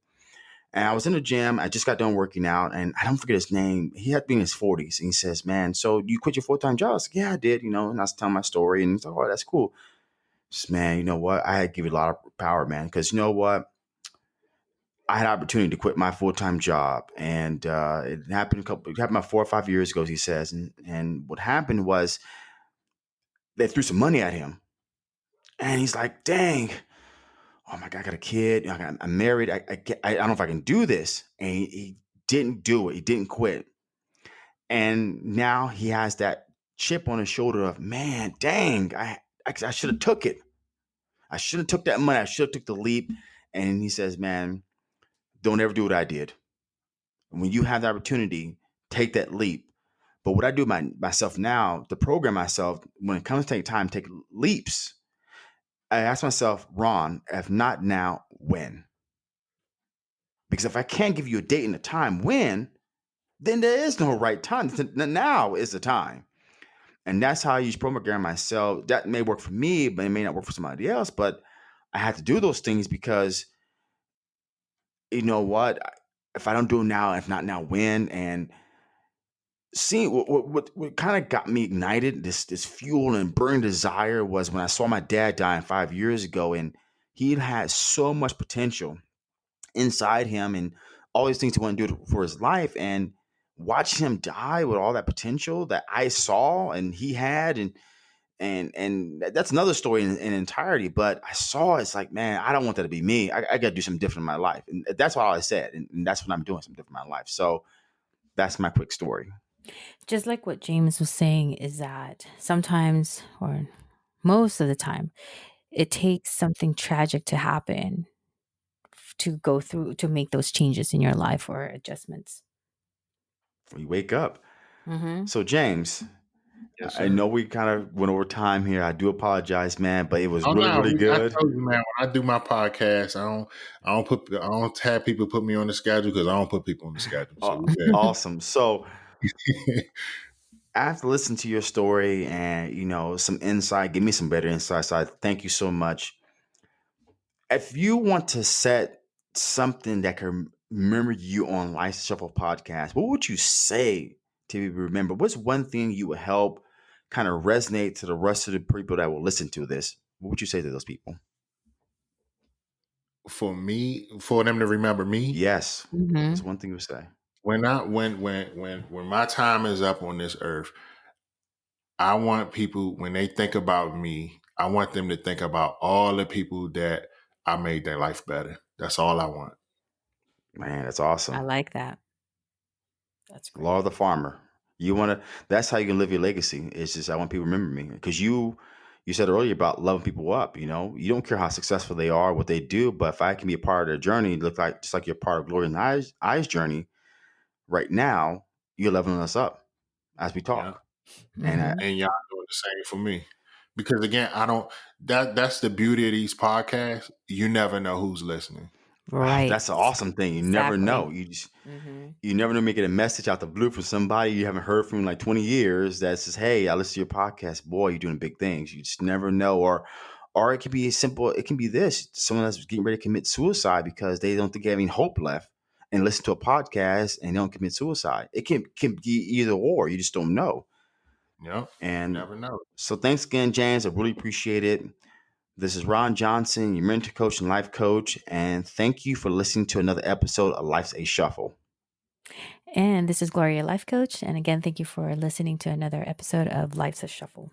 And I was in the gym. I just got done working out, and I don't forget his name. He had to be in his 40s. And he says, "Man, so you quit your full-time job?" I was like, "Yeah, I did." And I was telling my story, and he's like, "Oh, that's cool." Just, man, you know what? I had to give it a lot of power, man, because you know what? I had an opportunity to quit my full-time job, and it happened about 4 or 5 years ago, as he says. And what happened was they threw some money at him, and he's like, "Dang. Oh my God, I got a kid. I'm married. I don't know if I can do this." And he didn't do it. He didn't quit. And now he has that chip on his shoulder of, man, dang, I should have took it. I should have took that money. I should have took the leap. And he says, man, don't ever do what I did. When you have the opportunity, take that leap. But what I do myself now to program myself when it comes to take time, take leaps. I ask myself, Ron, if not now, when? Because if I can't give you a date and a time when, then there is no right time. Now is the time. And that's how I use program myself. That may work for me, but it may not work for somebody else. But I had to do those things because you know what? If I don't do it now, if not now, when? And seeing what kind of got me ignited, this fuel and burning desire, was when I saw my dad dying 5 years ago, and he had so much potential inside him and all these things he wanted to do for his life, and watching him die with all that potential that I saw and he had, and that's another story in entirety. But I saw, it's like, man, I don't want that to be me. I got to do something different in my life, and that's all I said, and that's what I'm doing, something different in my life. So that's my quick story. Just like what James was saying, is that sometimes, or most of the time, it takes something tragic to happen to go through to make those changes in your life or adjustments. We wake up. Mhm. So James, Yes, I sir. know we kind of went over time here. I do apologize, man, but it was Oh really, no, really I good. told you, man. When I do my podcast, I don't have people put me on the schedule because I don't put people on the schedule. So we good. Awesome. So after listening to your story and some insight, give me some better insight. So I thank you so much. If you want to set something that can remember you on Life Shuffle podcast, what would you say to be remembered? What's one thing you would help kind of resonate to the rest of the people that will listen to this? What would you say to those people? For me, for them to remember me, Yes. What's Mhm. one thing you would say? when my time is up on this earth, I want people, when they think about me, I want them to think about all the people that I made their life better. That's all I want. Man, that's I awesome. like that. That's Law great. of the farmer. That's how you can live your legacy. It's just, I want people to remember me. Because you said earlier about loving people up, you don't care how successful they are, what they do, but if I can be a part of their journey, look like just like you're part of Gloria and I's journey right now, you're leveling us up as we Yeah. talk. And Mhm. And y'all doing the same for me. Because again, I don't that's the beauty of these podcasts. You never know who's listening. Right. that's an awesome thing. You never know. Exactly. Mhm. You never know, making a message out the blue from somebody you haven't heard from in like 20 years that says, hey, I listen to your podcast. Boy, you're doing big things. You just never know. Or it can be simple. It can be this: someone that's getting ready to commit suicide because they don't think they have any hope left, and listen to a podcast and they don't commit suicide. It can be either or. You just don't know. Yep. You And never know. so thanks again, James. I really appreciate it. This is Ron Johnson, your mentor coach and life coach. And thank you for listening to another episode of Life's a Shuffle. And this is Gloria, Life Coach. And again, thank you for listening to another episode of Life's a Shuffle.